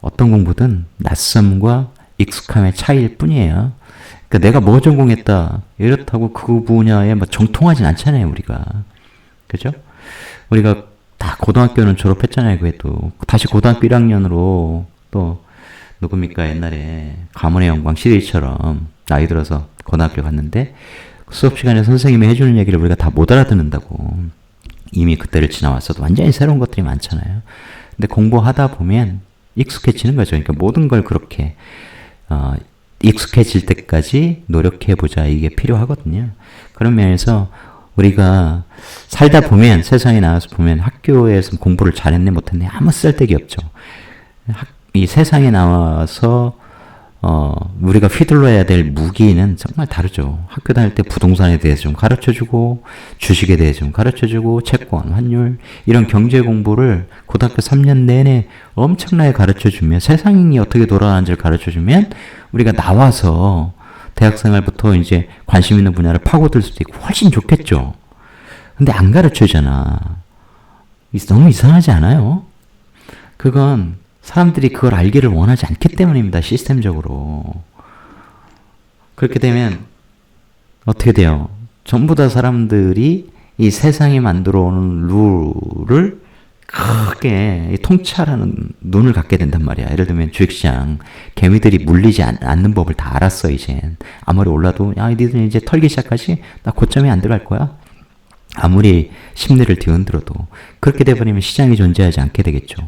어떤 공부든 낯섦과 익숙함의 차이일 뿐이에요. 그러니까 내가 뭐 전공했다 이렇다고 그 분야에 뭐 정통하진 않잖아요, 우리가. 그죠? 우리가 다 고등학교는 졸업했잖아요, 그래도. 다시 고등학교 1학년으로 또 누굽니까, 옛날에 가문의 영광 시리즈처럼 나이 들어서 고등학교 갔는데 수업 시간에 선생님이 해주는 얘기를 우리가 다 못 알아듣는다고. 이미 그때를 지나왔어도 완전히 새로운 것들이 많잖아요. 근데 공부하다 보면 익숙해지는 거죠. 그러니까 모든 걸 그렇게 익숙해질 때까지 노력해보자, 이게 필요하거든요. 그런 면에서 우리가 살다 보면, 세상에 나와서 보면 학교에서 공부를 잘했네 못했네 아무 쓸데기 없죠. 이 세상에 나와서 우리가 휘둘러야 될 무기는 정말 다르죠. 학교 다닐 때 부동산에 대해서 좀 가르쳐주고 주식에 대해서 좀 가르쳐주고 채권, 환율 이런 경제 공부를 고등학교 3년 내내 엄청나게 가르쳐주면, 세상이 어떻게 돌아가는지를 가르쳐주면 우리가 나와서 대학생활부터 이제 관심 있는 분야를 파고들 수도 있고 훨씬 좋겠죠. 근데 안 가르쳐주잖아. 너무 이상하지 않아요? 그건 사람들이 그걸 알기를 원하지 않기 때문입니다. 시스템적으로. 그렇게 되면 어떻게 돼요? 전부 다 사람들이 이 세상이 만들어 오는 룰을 크게 통찰하는 눈을 갖게 된단 말이야. 예를 들면 주식시장, 개미들이 물리지 않는 법을 다 알았어, 이젠. 아무리 올라도, 야, 니들 이제 털기 시작하지? 나 고점에 안 들어갈 거야? 아무리 심리를 뒤흔들어도. 그렇게 돼버리면 시장이 존재하지 않게 되겠죠.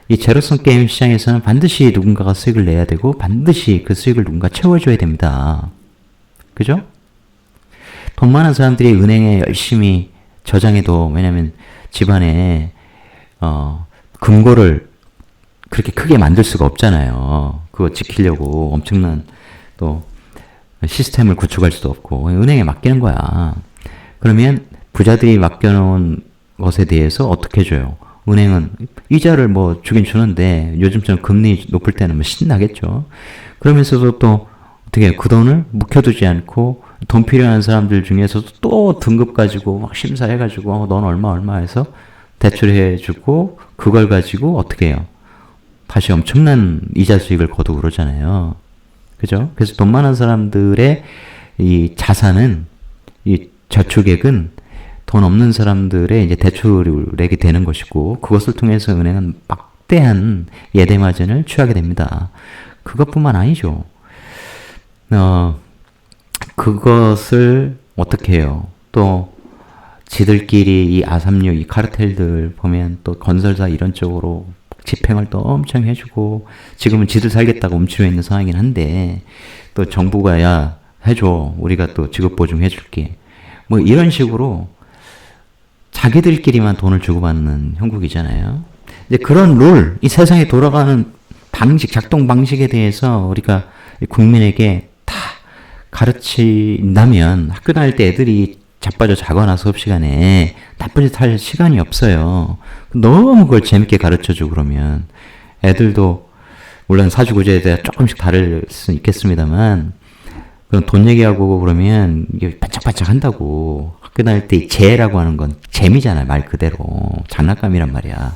이 제로섬 게임 시장에서는 반드시 누군가가 수익을 내야 되고 반드시 그 수익을 누군가 채워줘야 됩니다. 그죠? 돈 많은 사람들이 은행에 열심히 저장해도, 왜냐면 집안에 금고를 그렇게 크게 만들 수가 없잖아요. 그거 지키려고 엄청난 또 시스템을 구축할 수도 없고 은행에 맡기는 거야. 그러면 부자들이 맡겨놓은 것에 대해서 어떻게 줘요? 은행은 이자를 뭐 주긴 주는데 요즘처럼 금리 높을 때는 뭐 신나겠죠. 그러면서도 또 어떻게 그 돈을 묵혀두지 않고 돈 필요한 사람들 중에서도 또 등급 가지고 막 심사해가지고 넌 얼마 해서 대출해주고 그걸 가지고 어떻게 해요? 다시 엄청난 이자 수익을 거두고 그러잖아요. 그죠? 그래서 돈 많은 사람들의 이 자산은, 이 저축액은 돈 없는 사람들의 이제 대출액이 되는 것이고, 그것을 통해서 은행은 막대한 예대마진을 취하게 됩니다. 그것뿐만 아니죠. 그것을 어떻게 해요? 또 지들끼리 이 아삼육, 이 카르텔들 보면 또 건설사 이런 쪽으로 집행을 또 엄청 해주고, 지금은 지들 살겠다고 움츠려 있는 상황이긴 한데, 또 정부가 야 해줘, 우리가 또 직업보증 해줄게, 뭐 이런 식으로 자기들끼리만 돈을 주고받는 형국이잖아요. 이제 그런 룰, 이 세상에 돌아가는 방식, 작동 방식에 대해서 우리가 국민에게 다 가르친다면 학교 다닐 때 애들이 자빠져 자거나 수업 시간에 나쁜 짓 할 시간이 없어요. 너무 그걸 재밌게 가르쳐주고 그러면 애들도, 물론 사주구조에 대해 조금씩 다를 수 있겠습니다만, 그런 돈 얘기하고 그러면 이게 반짝반짝 한다고. 학교 다닐 때 재라고 하는 건 재미잖아요. 말 그대로. 장난감이란 말이야.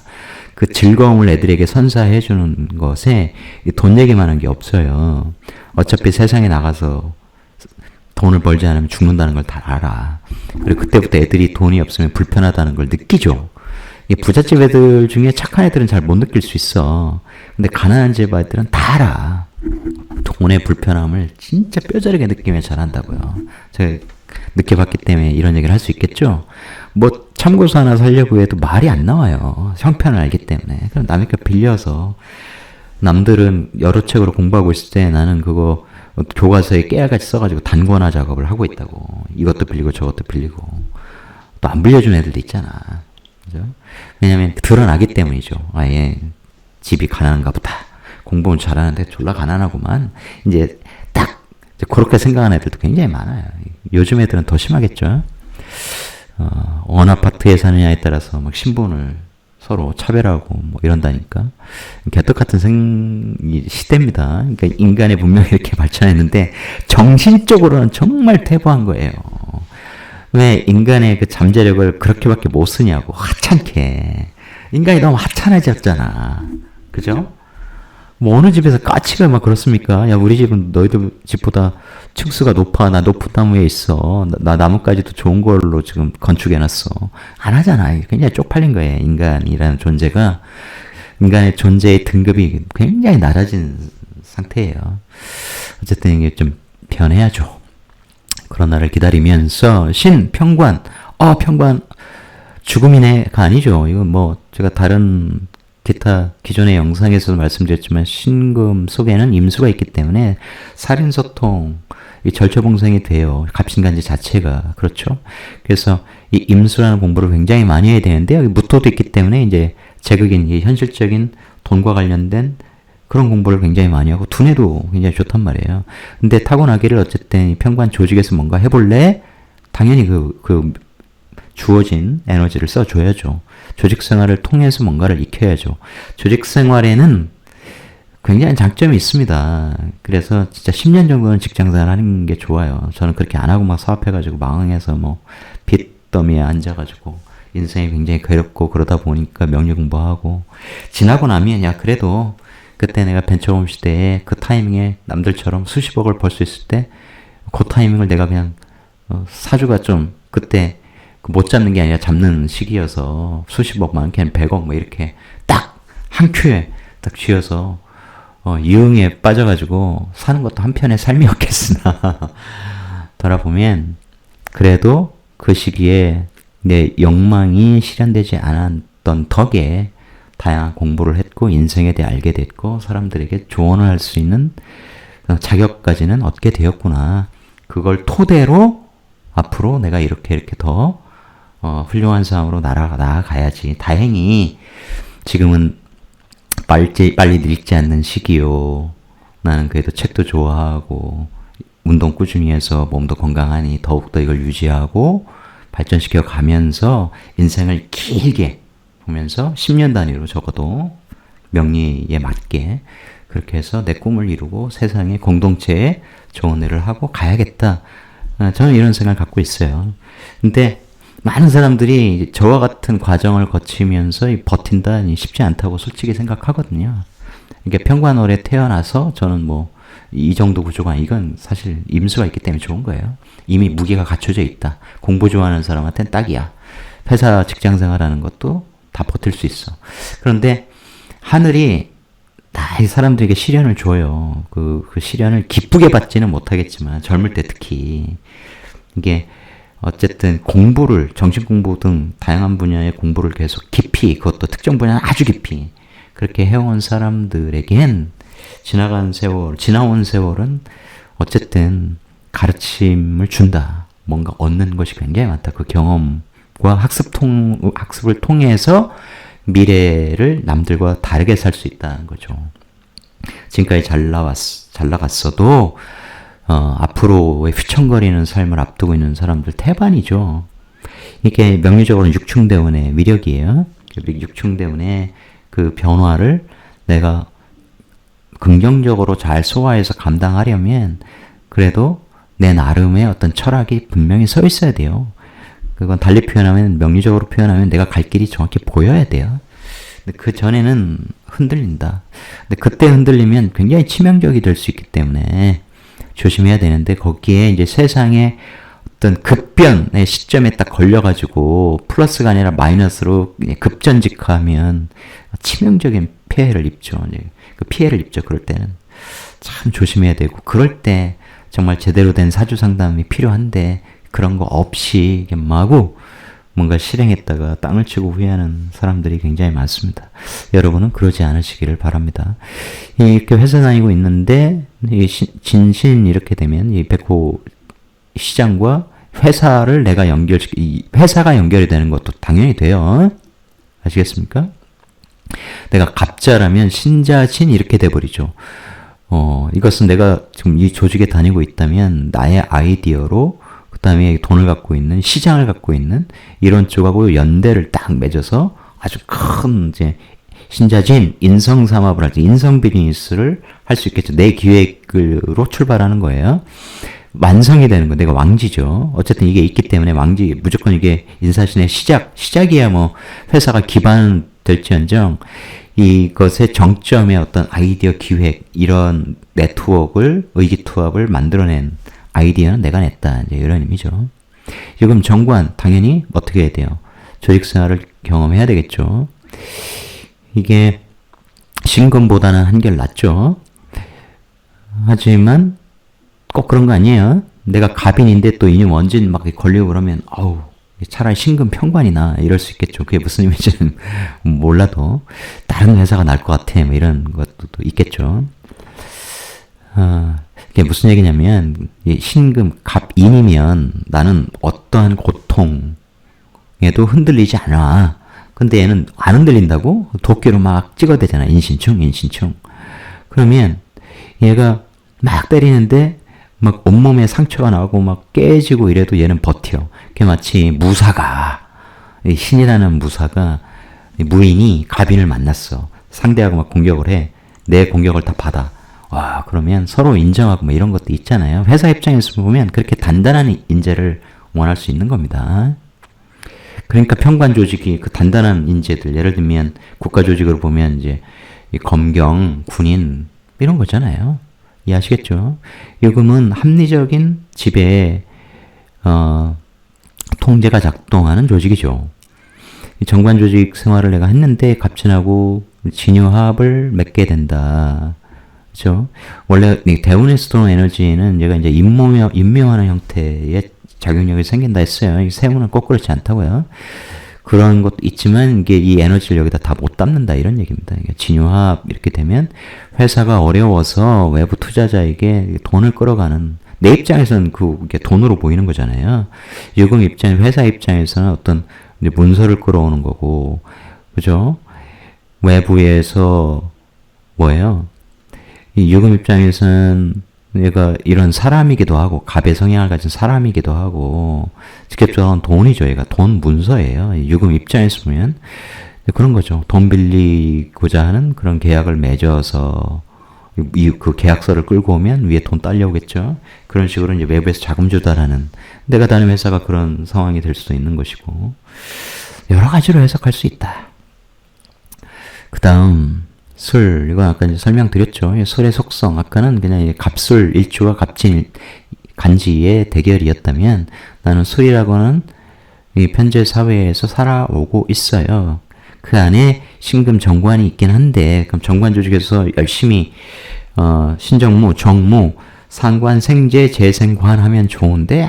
그 즐거움을 애들에게 선사해 주는 것에 돈 얘기만 한 게 없어요. 어차피 세상에 나가서 돈을 벌지 않으면 죽는다는 걸 다 알아. 그리고 그때부터 애들이 돈이 없으면 불편하다는 걸 느끼죠. 이게 부잣집 애들 중에 착한 애들은 잘 못 느낄 수 있어. 근데 가난한 집 애들은 다 알아. 돈의 불편함을 진짜 뼈저리게 느끼며 잘한다고요. 제가 느껴봤기 때문에 이런 얘기를 할 수 있겠죠. 뭐 참고서 하나 살려고 해도 말이 안 나와요. 형편을 알기 때문에. 그럼 남의 거 빌려서, 남들은 여러 책으로 공부하고 있을 때 나는 그거 교과서에 깨알같이 써가지고 단권화 작업을 하고 있다고. 이것도 빌리고 저것도 빌리고. 또 안 빌려준 애들도 있잖아. 그죠? 왜냐면 드러나기 때문이죠. 아, 얘 집이 가난한가 보다. 공부는 잘하는데 졸라 가난하구만. 이제 딱 그렇게 생각하는 애들도 굉장히 많아요. 요즘 애들은 더 심하겠죠. 어느 아파트에 사느냐에 따라서 막 신분을 서로 차별하고 뭐 이런다니까. 개떡 같은 시대입니다. 그러니까 인간의 문명이 이렇게 발전했는데 정신적으로는 정말 퇴보한 거예요. 왜 인간의 그 잠재력을 그렇게밖에 못 쓰냐고. 하찮게. 인간이 너무 하찮아졌잖아. 그죠? 뭐 어느 집에서 까치가 막 그렇습니까? 야, 우리 집은 너희들 집보다 층수가 높아. 나 높은 나무에 있어. 나 나뭇가지도 좋은 걸로 지금 건축해놨어. 안 하잖아. 굉장히 쪽팔린 거예요. 인간이라는 존재가. 인간의 존재의 등급이 굉장히 낮아진 상태예요. 어쨌든 이게 좀 변해야죠. 그런 날을 기다리면서 평관. 평관 죽음이네가 아니죠. 이건 뭐 제가 다른 기타 기존의 영상에서도 말씀드렸지만 신금 속에는 임수가 있기 때문에 살인소통, 절처봉생이 돼요. 갑신간지 자체가. 그렇죠? 그래서 이 임수라는 공부를 굉장히 많이 해야 되는데 여기 무토도 있기 때문에 이제 제극인, 현실적인 돈과 관련된 그런 공부를 굉장히 많이 하고 두뇌도 굉장히 좋단 말이에요. 근데 타고나기를 어쨌든 평관 조직에서 뭔가 해볼래? 당연히 그 주어진 에너지를 써줘야죠. 조직 생활을 통해서 뭔가를 익혀야죠. 조직 생활에는 굉장히 장점이 있습니다. 그래서 진짜 10년 정도는 직장 생활 하는 게 좋아요. 저는 그렇게 안 하고 막 사업해가지고 망해서 뭐 빚더미에 앉아가지고 인생이 굉장히 괴롭고 그러다 보니까 명리 공부하고 지나고 나면 야 그래도 그때 내가 벤처홈 시대에 그 타이밍에 남들처럼 수십억을 벌 수 있을 때 그 타이밍을 내가 그냥 사주가 좀 그때 못 잡는 게 아니라 잡는 시기여서 수십억 많게는 100억 뭐 이렇게 딱 한 큐에 딱 쥐어서 유흥에 빠져가지고 사는 것도 한편의 삶이었겠으나 돌아보면 그래도 그 시기에 내 욕망이 실현되지 않았던 덕에 다양한 공부를 했고 인생에 대해 알게 됐고 사람들에게 조언을 할 수 있는 자격까지는 얻게 되었구나. 그걸 토대로 앞으로 내가 이렇게 더 훌륭한 사람으로 나아가야지. 다행히 지금은 빨리 늙지 않는 시기요. 나는 그래도 책도 좋아하고 운동 꾸준히 해서 몸도 건강하니 더욱더 이걸 유지하고 발전시켜 가면서 인생을 길게 보면서 10년 단위로 적어도 명리에 맞게 그렇게 해서 내 꿈을 이루고 세상의 공동체에 좋은 일을 하고 가야겠다. 저는 이런 생각을 갖고 있어요. 근데 많은 사람들이 저와 같은 과정을 거치면서 버틴다 쉽지 않다고 솔직히 생각하거든요. 이게 평관월에 태어나서 저는 뭐 이 정도 구조가 이건 사실 임수가 있기 때문에 좋은 거예요. 이미 무게가 갖춰져 있다. 공부 좋아하는 사람한테는 딱이야. 회사 직장 생활하는 것도 다 버틸 수 있어. 그런데 하늘이 다 이 사람들에게 시련을 줘요. 그 시련을 기쁘게 받지는 못하겠지만 젊을 때 특히 이게 어쨌든 공부를 정신공부 등 다양한 분야의 공부를 계속 깊이 그것도 특정 분야는 아주 깊이 그렇게 해온 사람들에겐 지나온 세월은 어쨌든 가르침을 준다. 뭔가 얻는 것이 굉장히 많다. 그 경험과 학습을 통해서 미래를 남들과 다르게 살 수 있다는 거죠. 지금까지 잘 나갔어도 앞으로의 휘청거리는 삶을 앞두고 있는 사람들 태반이죠. 이게 명리적으로는 육충대운의 위력이에요. 육충대운의 그 변화를 내가 긍정적으로 잘 소화해서 감당하려면 그래도 내 나름의 어떤 철학이 분명히 서 있어야 돼요. 그건 달리 표현하면 명리적으로 표현하면 내가 갈 길이 정확히 보여야 돼요. 근데 그 전에는 흔들린다. 근데 그때 흔들리면 굉장히 치명적이 될 수 있기 때문에 조심해야 되는데 거기에 이제 세상의 어떤 급변의 시점에 딱 걸려가지고 플러스가 아니라 마이너스로 급전직하면 치명적인 피해를 입죠. 그 피해를 입죠. 그럴 때는 참 조심해야 되고 그럴 때 정말 제대로 된 사주 상담이 필요한데 그런 거 없이 마구 뭔가 실행했다가 땅을 치고 후회하는 사람들이 굉장히 많습니다. 여러분은 그러지 않으시기를 바랍니다. 이렇게 회사 다니고 있는데 진신 이렇게 되면 이 백호 시장과 회사를 내가 회사가 연결이 되는 것도 당연히 돼요. 아시겠습니까? 내가 갑자라면 신자진 이렇게 돼버리죠. 이것은 내가 지금 이 조직에 다니고 있다면 나의 아이디어로 그 다음에 돈을 갖고 있는 시장을 갖고 있는 이런 쪽하고 연대를 딱 맺어서 아주 큰 이제 신자진 인성삼합을 할 때 인성 비즈니스를 할 수 있겠죠. 내 기획으로 출발하는 거예요. 완성이 되는 거. 내가 왕지죠. 어쨌든 이게 있기 때문에 왕지 무조건 이게 인사신의 시작이야 뭐 회사가 기반 될지언정 이것의 정점의 어떤 아이디어 기획 이런 네트워크를 의기투합을 만들어낸 아이디어는 내가 냈다. 이제 이런 의미죠. 지금 정관 당연히 어떻게 해야 돼요? 조직생활을 경험해야 되겠죠. 이게 신금보다는 한결 낫죠. 하지만 꼭 그런 거 아니에요. 내가 갑인인데 또 인유 원진 막 걸리고 그러면 아우 차라리 신금 평관이나 이럴 수 있겠죠. 그게 무슨 의미인지는 몰라도 다른 회사가 나을 것 같아. 뭐 이런 것도 있겠죠. 이게 무슨 얘기냐면 신금 갑인이면 나는 어떠한 고통에도 흔들리지 않아. 근데 얘는 안 흔들린다고? 도끼로 막 찍어대잖아. 인신충. 그러면 얘가 막 때리는데 막 온몸에 상처가 나고 막 깨지고 이래도 얘는 버텨. 그게 마치 무사가 신이라는 무사가 무인이 갑인을 만났어. 상대하고 막 공격을 해. 내 공격을 다 받아. 와, 그러면 서로 인정하고 뭐 이런 것도 있잖아요. 회사 입장에서 보면 그렇게 단단한 인재를 원할 수 있는 겁니다. 그러니까 평관 조직이 그 단단한 인재들, 예를 들면 국가 조직으로 보면 이제 검경, 군인 이런 거잖아요. 이해하시겠죠? 요금은 합리적인 지배, 통제가 작동하는 조직이죠. 정관 조직 생활을 내가 했는데 갑진하고 진유합을 맺게 된다. 그죠? 원래 대운에서 들어온 에너지는 얘가 이제 임묘하는 형태의 작용력이 생긴다 했어요. 세운은 꼭 그렇지 않다고요. 그런 것도 있지만 이게 이 에너지를 여기다 다 못 담는다 이런 얘기입니다. 진유합 이렇게 되면 회사가 어려워서 외부 투자자에게 돈을 끌어가는 내 입장에서는 그게 돈으로 보이는 거잖아요. 유금 입장, 회사 입장에서는 어떤 문서를 끌어오는 거고, 그죠? 외부에서 뭐예요? 이 유금 입장에서는 얘가 이런 사람이기도 하고 갑의 성향을 가진 사람이기도 하고 직접적으로는 돈이죠. 얘가 돈 문서예요. 유금 입장에서 보면 그런 거죠. 돈 빌리고자 하는 그런 계약을 맺어서 그 계약서를 끌고 오면 위에 돈 딸려오겠죠. 그런 식으로 이제 외부에서 자금 조달하는 내가 다니는 회사가 그런 상황이 될 수도 있는 것이고 여러 가지로 해석할 수 있다. 그 다음 술, 이건 아까 이제 설명드렸죠. 술의 속성, 아까는 그냥 갑술, 일주와 갑진, 간지의 대결이었다면 나는 술이라고는 이 현재 사회에서 살아오고 있어요. 그 안에 신금 정관이 있긴 한데 그럼 정관 조직에서 열심히 신정무, 정무, 상관, 생재, 재생관 하면 좋은데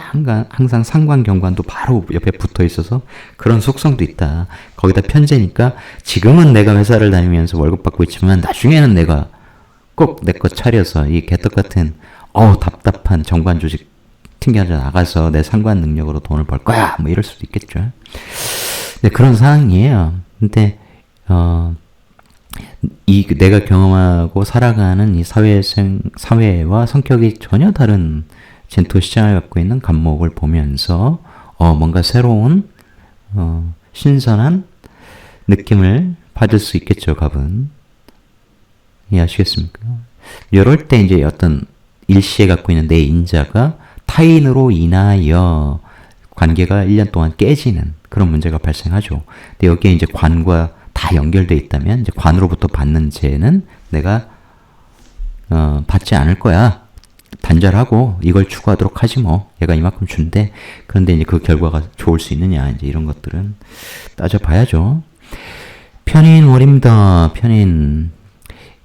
항상 상관, 경관도 바로 옆에 붙어 있어서 그런 속성도 있다. 거기다 편제니까 지금은 내가 회사를 다니면서 월급 받고 있지만 나중에는 내가 꼭 내 거 차려서 이 개떡 같은 답답한 정관 조직 튕겨져 나가서 내 상관 능력으로 돈을 벌 거야. 뭐 이럴 수도 있겠죠. 네, 그런 상황이에요. 근데 내가 경험하고 살아가는 이 사회와 성격이 전혀 다른 젠토 시장을 갖고 있는 갑목을 보면서 뭔가 새로운 신선한 느낌을 받을 수 있겠죠. 갑은 이해하시겠습니까? 이럴 때 이제 어떤 일시에 갖고 있는 내 인자가 타인으로 인하여 관계가 1년 동안 깨지는 그런 문제가 발생하죠. 근데 여기에 이제 관과 다 연결돼 있다면 이제 관으로부터 받는 재는 내가 받지 않을 거야. 단절하고 이걸 추구하도록 하지 뭐. 얘가 이만큼 준대. 그런데 이제 그 결과가 좋을 수 있느냐. 이제 이런 것들은 따져봐야죠. 편인월입니다. 편인.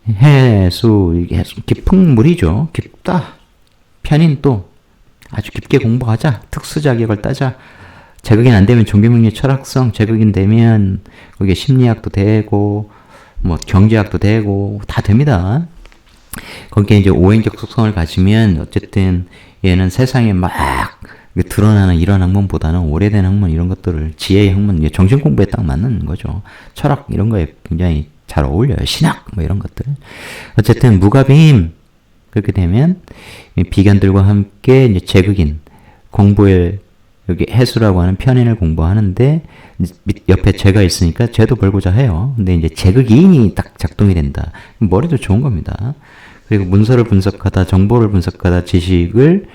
해수, 이게 깊은 물이죠. 깊다. 편인 또 아주 깊게 공부하자. 특수 자격을 따자. 제극인 안 되면 종교명리 철학성, 제극인 되면 거기에 심리학도 되고 뭐 경제학도 되고 다 됩니다. 거기에 이제 오행적 속성을 가지면 어쨌든 얘는 세상에 막 드러나는 이런 학문보다는 오래된 학문 이런 것들을 지혜의 학문, 정신 공부에 딱 맞는 거죠. 철학 이런 거에 굉장히 잘 어울려요. 신학 뭐 이런 것들. 어쨌든 무갑임 그렇게 되면 비견들과 함께 이제 제극인 공부에 여기 해수라고 하는 편인을 공부하는데 옆에 재가 있으니까 재도 벌고자 해요. 근데 이제 제극인이 딱 작동이 된다. 머리도 좋은 겁니다. 그리고 문서를 분석하다, 정보를 분석하다, 지식을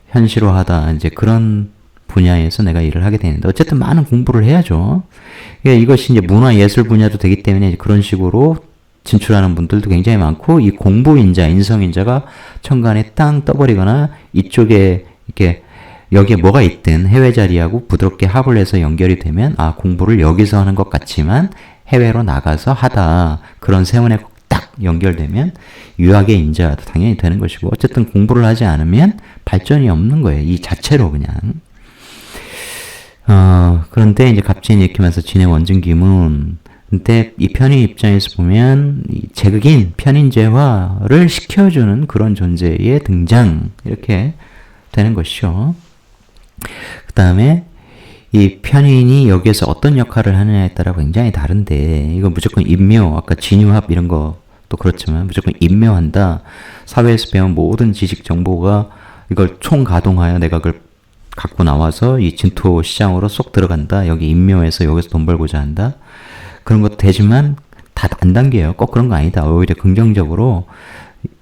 현실화하다 이제 그런 분야에서 내가 일을 하게 되는데 어쨌든 많은 공부를 해야죠. 그러니까 이것이 이제 문화 예술 분야도 되기 때문에 그런 식으로 진출하는 분들도 굉장히 많고 이 공부인자, 인성인자가 천간에 땅 떠버리거나 이쪽에 이렇게 여기에 뭐가 있든 해외 자리하고 부드럽게 합을 해서 연결이 되면 아 공부를 여기서 하는 것 같지만 해외로 나가서 하다 그런 세운에 딱 연결되면 유학의 인자도 당연히 되는 것이고 어쨌든 공부를 하지 않으면 발전이 없는 거예요. 이 자체로 그냥. 그런데 이제 갑진이 이렇게 하면서 진의 원증기문 근데 이 편인 입장에서 보면 이 제극인 편인재화를 시켜주는 그런 존재의 등장 이렇게 되는 것이죠. 그 다음에 이 편인이 여기에서 어떤 역할을 하느냐에 따라 굉장히 다른데 이거 무조건 임묘 아까 진유합 이런 것도 그렇지만 무조건 임묘한다. 사회에서 배운 모든 지식 정보가 이걸 총가동하여 내가 그걸 갖고 나와서 이 진토 시장으로 쏙 들어간다. 여기 임묘해서 여기서 돈 벌고자 한다. 그런 것도 되지만 다 안 당겨요. 꼭 그런 거 아니다. 오히려 긍정적으로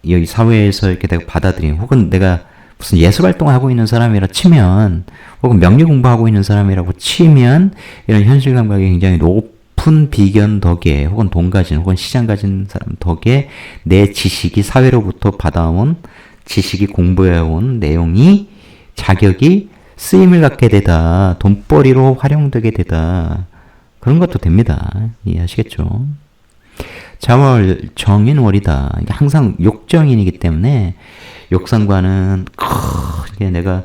여기 사회에서 이렇게 내가 받아들인 혹은 내가 무슨 예술 활동을 하고 있는 사람이라 치면 혹은 명리 공부하고 있는 사람이라고 치면 이런 현실 감각이 굉장히 높은 비견 덕에 혹은 돈 가진 혹은 시장 가진 사람 덕에 내 지식이 사회로부터 받아온 지식이 공부해온 내용이 자격이 쓰임을 갖게 되다. 돈벌이로 활용되게 되다. 그런 것도 됩니다. 이해하시겠죠? 자월 정인월이다. 이게 항상 욕정인이기 때문에 욕상과는 내가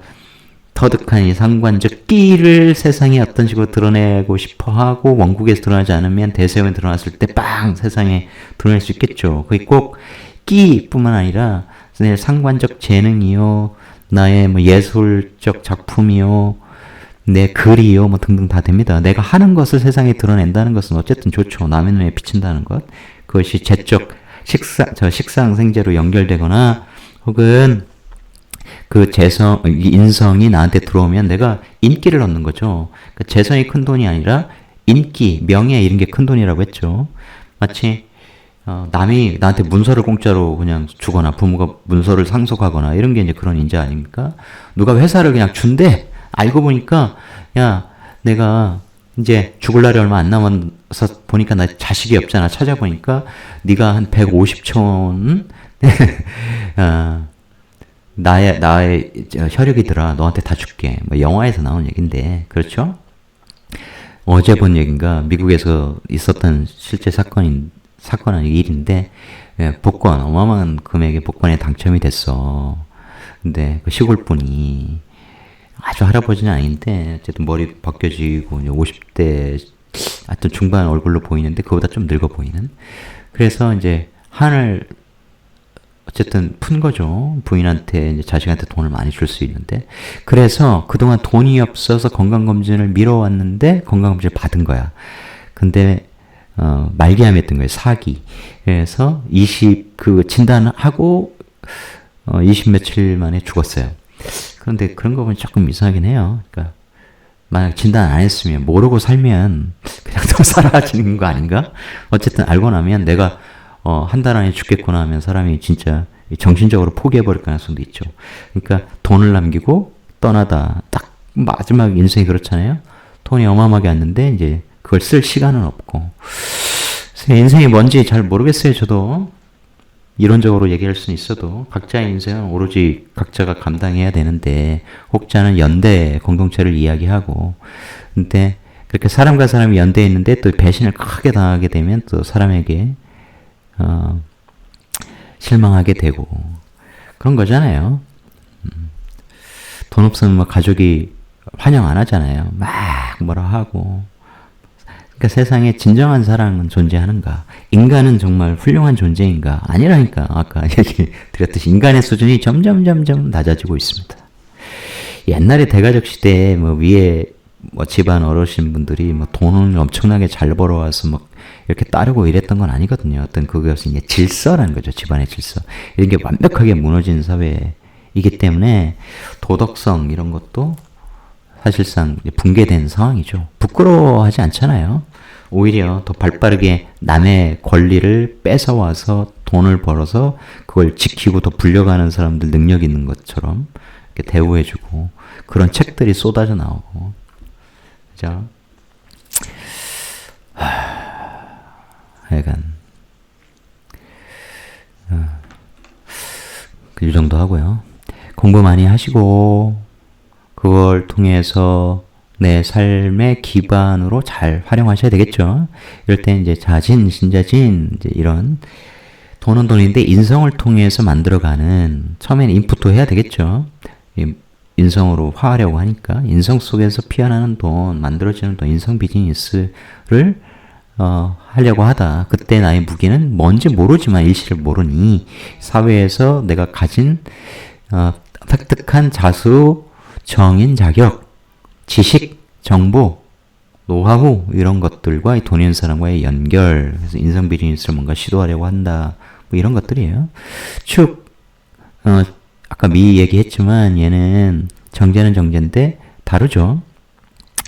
터득한 이 상관적 끼를 세상에 어떤 식으로 드러내고 싶어 하고 원국에서 드러나지 않으면 대세에 드러났을 때 빵 세상에 드러낼 수 있겠죠. 그게 꼭 끼뿐만 아니라 내 상관적 재능이요, 나의 뭐 예술적 작품이요, 내 글이요, 뭐 등등 다 됩니다. 내가 하는 것을 세상에 드러낸다는 것은 어쨌든 좋죠. 남의 눈에 비친다는 것. 그것이 재적 식상생재로 연결되거나 혹은 그 인성이 나한테 들어오면 내가 인기를 얻는 거죠. 그러니까 재성이 큰 돈이 아니라 인기, 명예 이런 게 큰 돈이라고 했죠. 마치 남이 나한테 문서를 공짜로 그냥 주거나 부모가 문서를 상속하거나 이런 게 이제 그런 인자 아닙니까? 누가 회사를 그냥 준대. 알고 보니까 야 내가 이제 죽을 날이 얼마 안 남아서 보니까 나 자식이 없잖아. 찾아보니까 네가 한 150촌 나의 혈육이더라. 너한테 다 줄게. 뭐 영화에서 나온 얘긴데 그렇죠? 어제 본 얘긴가 미국에서 있었던 실제 사건 아니 일인데 복권 어마어마한 금액의 복권에 당첨이 됐어. 근데 그 시골분이 아주 할아버지는 아닌데 어쨌든 머리 벗겨지고 50대 하여튼 중반 얼굴로 보이는데 그보다 좀 늙어 보이는. 그래서 이제 한을 어쨌든 푼 거죠. 부인한테 이제 자식한테 돈을 많이 줄 수 있는데 그래서 그동안 돈이 없어서 건강검진을 미뤄왔는데 건강검진을 받은 거야. 근데 말기암이었던 거예요. 사기. 그래서 그 진단하고 20 며칠 만에 죽었어요. 그런데 그런 거 보면 조금 이상하긴 해요. 그러니까 만약 진단 안 했으면 모르고 살면 그냥 더 사라지는 거 아닌가? 어쨌든 알고 나면 내가 한 달 안에 죽겠구나 하면 사람이 진짜 정신적으로 포기해버릴 가능성도 있죠. 그러니까 돈을 남기고 떠나다. 딱 마지막 인생이 그렇잖아요. 돈이 어마어마하게 왔는데 이제 그걸 쓸 시간은 없고. 인생이 뭔지 잘 모르겠어요, 저도. 이론적으로 얘기할 수는 있어도 각자의 인생은 오로지 각자가 감당해야 되는데 혹자는 연대 공동체를 이야기하고 근데 그렇게 사람과 사람이 연대해 있는데 또 배신을 크게 당하게 되면 또 사람에게 실망하게 되고 그런 거잖아요. 돈 없으면 뭐 가족이 환영 안 하잖아요. 막 뭐라 하고. 그러니까 세상에 진정한 사랑은 존재하는가? 인간은 정말 훌륭한 존재인가? 아니라니까. 아까 얘기 드렸듯이 인간의 수준이 점점 낮아지고 있습니다. 옛날에 대가족 시대에 뭐 위에 뭐 집안 어르신 분들이 뭐 돈을 엄청나게 잘 벌어와서 막 이렇게 따르고 이랬던 건 아니거든요. 어떤 그것은 이제 질서라는 거죠. 집안의 질서. 이런 게 완벽하게 무너진 사회이기 때문에 도덕성 이런 것도 사실상 붕괴된 상황이죠. 부끄러워하지 않잖아요. 오히려 더 발빠르게 남의 권리를 뺏어와서 돈을 벌어서 그걸 지키고 더 불려가는 사람들 능력 있는 것처럼 이렇게 대우해주고 그런 책들이 쏟아져 나오고 그죠? 하여간 이 정도 하고요. 공부 많이 하시고 그걸 통해서 내 삶의 기반으로 잘 활용하셔야 되겠죠. 이럴 때 이제 자진, 신자진 이제 이런 돈은 돈인데 인성을 통해서 만들어가는 처음에는 인풋도 해야 되겠죠. 인성으로 화하려고 하니까 인성 속에서 피어나는 돈, 만들어지는 돈, 인성 비즈니스를 하려고 하다. 그때 나의 무기는 뭔지 모르지만 일시를 모르니 사회에서 내가 가진 획득한 자수, 정인, 자격, 지식, 정보, 노하우 이런 것들과 돈 있는 사람과의 연결 그래서 인성 비즈니스를 뭔가 시도하려고 한다. 뭐 이런 것들이에요. 축 아까 미 얘기했지만 얘는 정제는 정제인데 다르죠.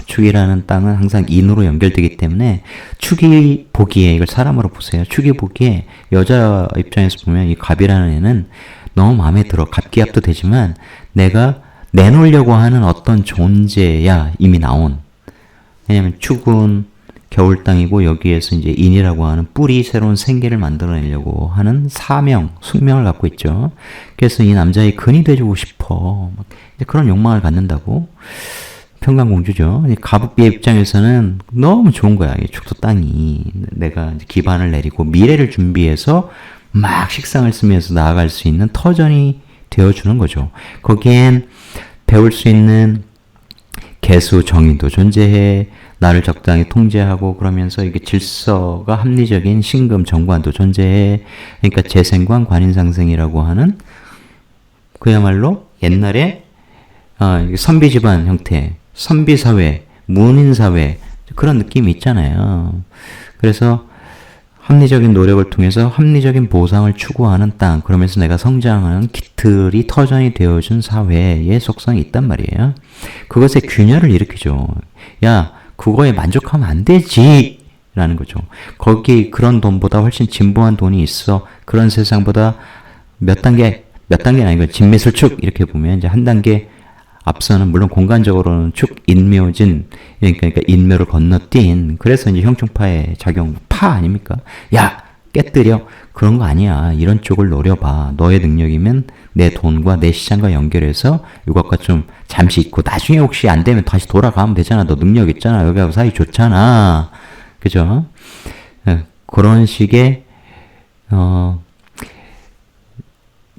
축이라는 땅은 항상 인으로 연결되기 때문에 축이 보기에 이걸 사람으로 보세요. 축이 보기에 여자 입장에서 보면 이 갑이라는 애는 너무 마음에 들어. 갑기압도 되지만 내가 내놓으려고 하는 어떤 존재야 이미 나온. 왜냐면 축은 겨울 땅이고 여기에서 이제 인이라고 하는 뿌리 새로운 생계를 만들어내려고 하는 사명, 숙명을 갖고 있죠. 그래서 이 남자의 근이 돼주고 싶어. 그런 욕망을 갖는다고. 평강공주죠. 갑의 입장에서는 너무 좋은 거야. 이 축토 땅이. 내가 기반을 내리고 미래를 준비해서 막 식상을 쓰면서 나아갈 수 있는 터전이 되어주는 거죠. 거기엔 배울 수 있는 개수, 정의도 존재해. 나를 적당히 통제하고 그러면서 이게 질서가 합리적인 신금, 정관도 존재해. 그러니까 재생관, 관인상생이라고 하는 그야말로 옛날에 선비집안 형태, 선비사회, 문인사회 그런 느낌이 있잖아요. 그래서 합리적인 노력을 통해서 합리적인 보상을 추구하는 땅, 그러면서 내가 성장하는 깃틀이 터전이 되어준 사회의 속성이 있단 말이에요. 그것에 균열을 일으키죠. 야, 그거에 만족하면 안 되지! 라는 거죠. 거기 그런 돈보다 훨씬 진보한 돈이 있어. 그런 세상보다 몇 단계는 아니고 진미술축 이렇게 보면 이제 한 단계 앞서는 물론 공간적으로는 축 인묘진 그러니까 인묘를 건너뛴 그래서 이제 형충파의 작용 파 아닙니까? 야 깨뜨려 그런 거 아니야. 이런 쪽을 노려봐. 너의 능력이면 내 돈과 내 시장과 연결해서 이것과 좀 잠시 있고 나중에 혹시 안 되면 다시 돌아가면 되잖아. 너 능력 있잖아. 여기하고 사이 좋잖아. 그죠? 그런 식의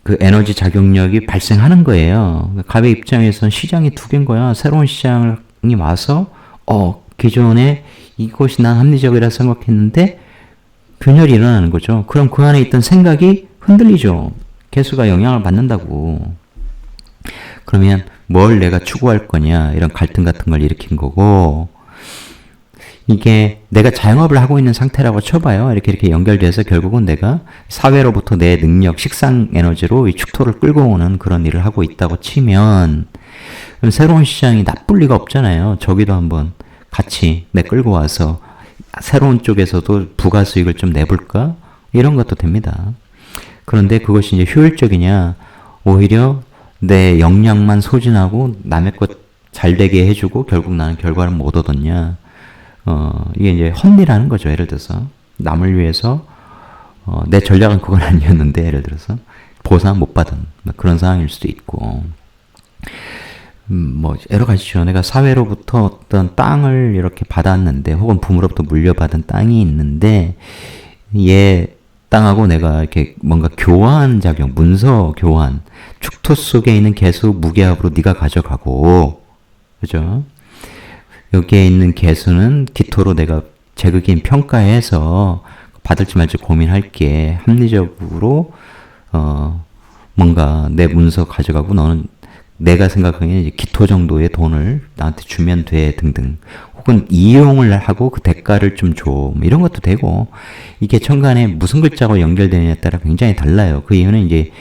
그 에너지 작용력이 발생하는 거예요. 갑의 입장에서는 시장이 두 개인 거야. 새로운 시장이 와서 기존에 이것이 난 합리적이라 생각했는데 균열이 일어나는 거죠. 그럼 그 안에 있던 생각이 흔들리죠. 개수가 영향을 받는다고. 그러면 뭘 내가 추구할 거냐 이런 갈등 같은 걸 일으킨 거고 이게 내가 자영업을 하고 있는 상태라고 쳐봐요. 이렇게 연결돼서 결국은 내가 사회로부터 내 능력, 식상 에너지로 이 축토를 끌고 오는 그런 일을 하고 있다고 치면 그럼 새로운 시장이 나쁠 리가 없잖아요. 저기도 한번 같이 내 끌고 와서 새로운 쪽에서도 부가 수익을 좀 내볼까? 이런 것도 됩니다. 그런데 그것이 이제 효율적이냐? 오히려 내 역량만 소진하고 남의 것 잘 되게 해주고 결국 나는 결과를 못 얻었냐? 이게 이제 헛일하는 거죠. 예를 들어서 남을 위해서 내 전략은 그건 아니었는데, 예를 들어서 보상 못 받은 뭐 그런 상황일 수도 있고, 뭐 여러 가지죠. 내가 사회로부터 어떤 땅을 이렇게 받았는데, 혹은 부모로부터 물려받은 땅이 있는데, 얘 땅하고 내가 이렇게 뭔가 교환 작용, 문서 교환, 축토 속에 있는 개수 무게합으로 네가 가져가고, 그죠? 여기에 있는 개수는 기토로 내가 제극인 평가해서 받을지 말지 고민할게. 합리적으로 뭔가 내 문서 가져가고 너는 내가 생각하기에는 이제 기토 정도의 돈을 나한테 주면 돼 등등. 혹은 이용을 하고 그 대가를 좀 줘. 뭐 이런 것도 되고. 이게 천간에 무슨 글자가 연결되느냐에 따라 굉장히 달라요. 그 이유는 이제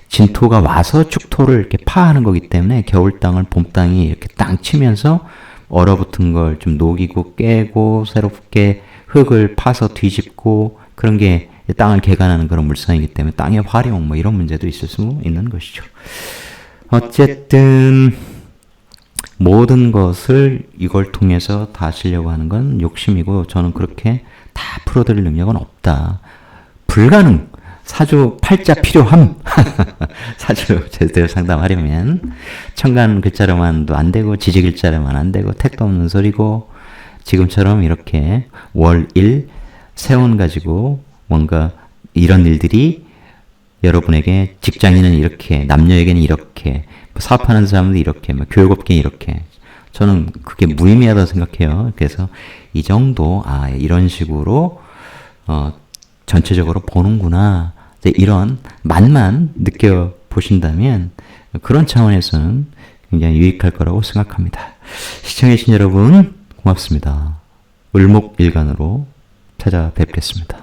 진토가 와서 축토를 이렇게 파하는 거기 때문에 겨울 땅을 봄 땅이 이렇게 땅 치면서 얼어붙은 걸 좀 녹이고 깨고 새롭게 흙을 파서 뒤집고 그런 게 땅을 개간하는 그런 물상이기 때문에 땅의 활용 뭐 이런 문제도 있을 수 있는 것이죠. 어쨌든 모든 것을 이걸 통해서 다 하시려고 하는 건 욕심이고 저는 그렇게 다 풀어드릴 능력은 없다. 불가능. 사주 팔자 필요함. 사주 제대로 상담하려면 천간 글자로만도 안 되고 지지 글자로만 안 되고 택도 없는 소리고 지금처럼 이렇게 월일 세운 가지고 뭔가 이런 일들이 여러분에게 직장인은 이렇게 남녀에게는 이렇게 사업하는 사람도 이렇게 교육업계는 이렇게 저는 그게 무의미하다고 생각해요. 그래서 이 정도 이런 식으로 전체적으로 보는구나. 이런 맛만 느껴보신다면 그런 차원에서는 굉장히 유익할 거라고 생각합니다. 시청해주신 여러분 고맙습니다. 을목일간으로 찾아뵙겠습니다.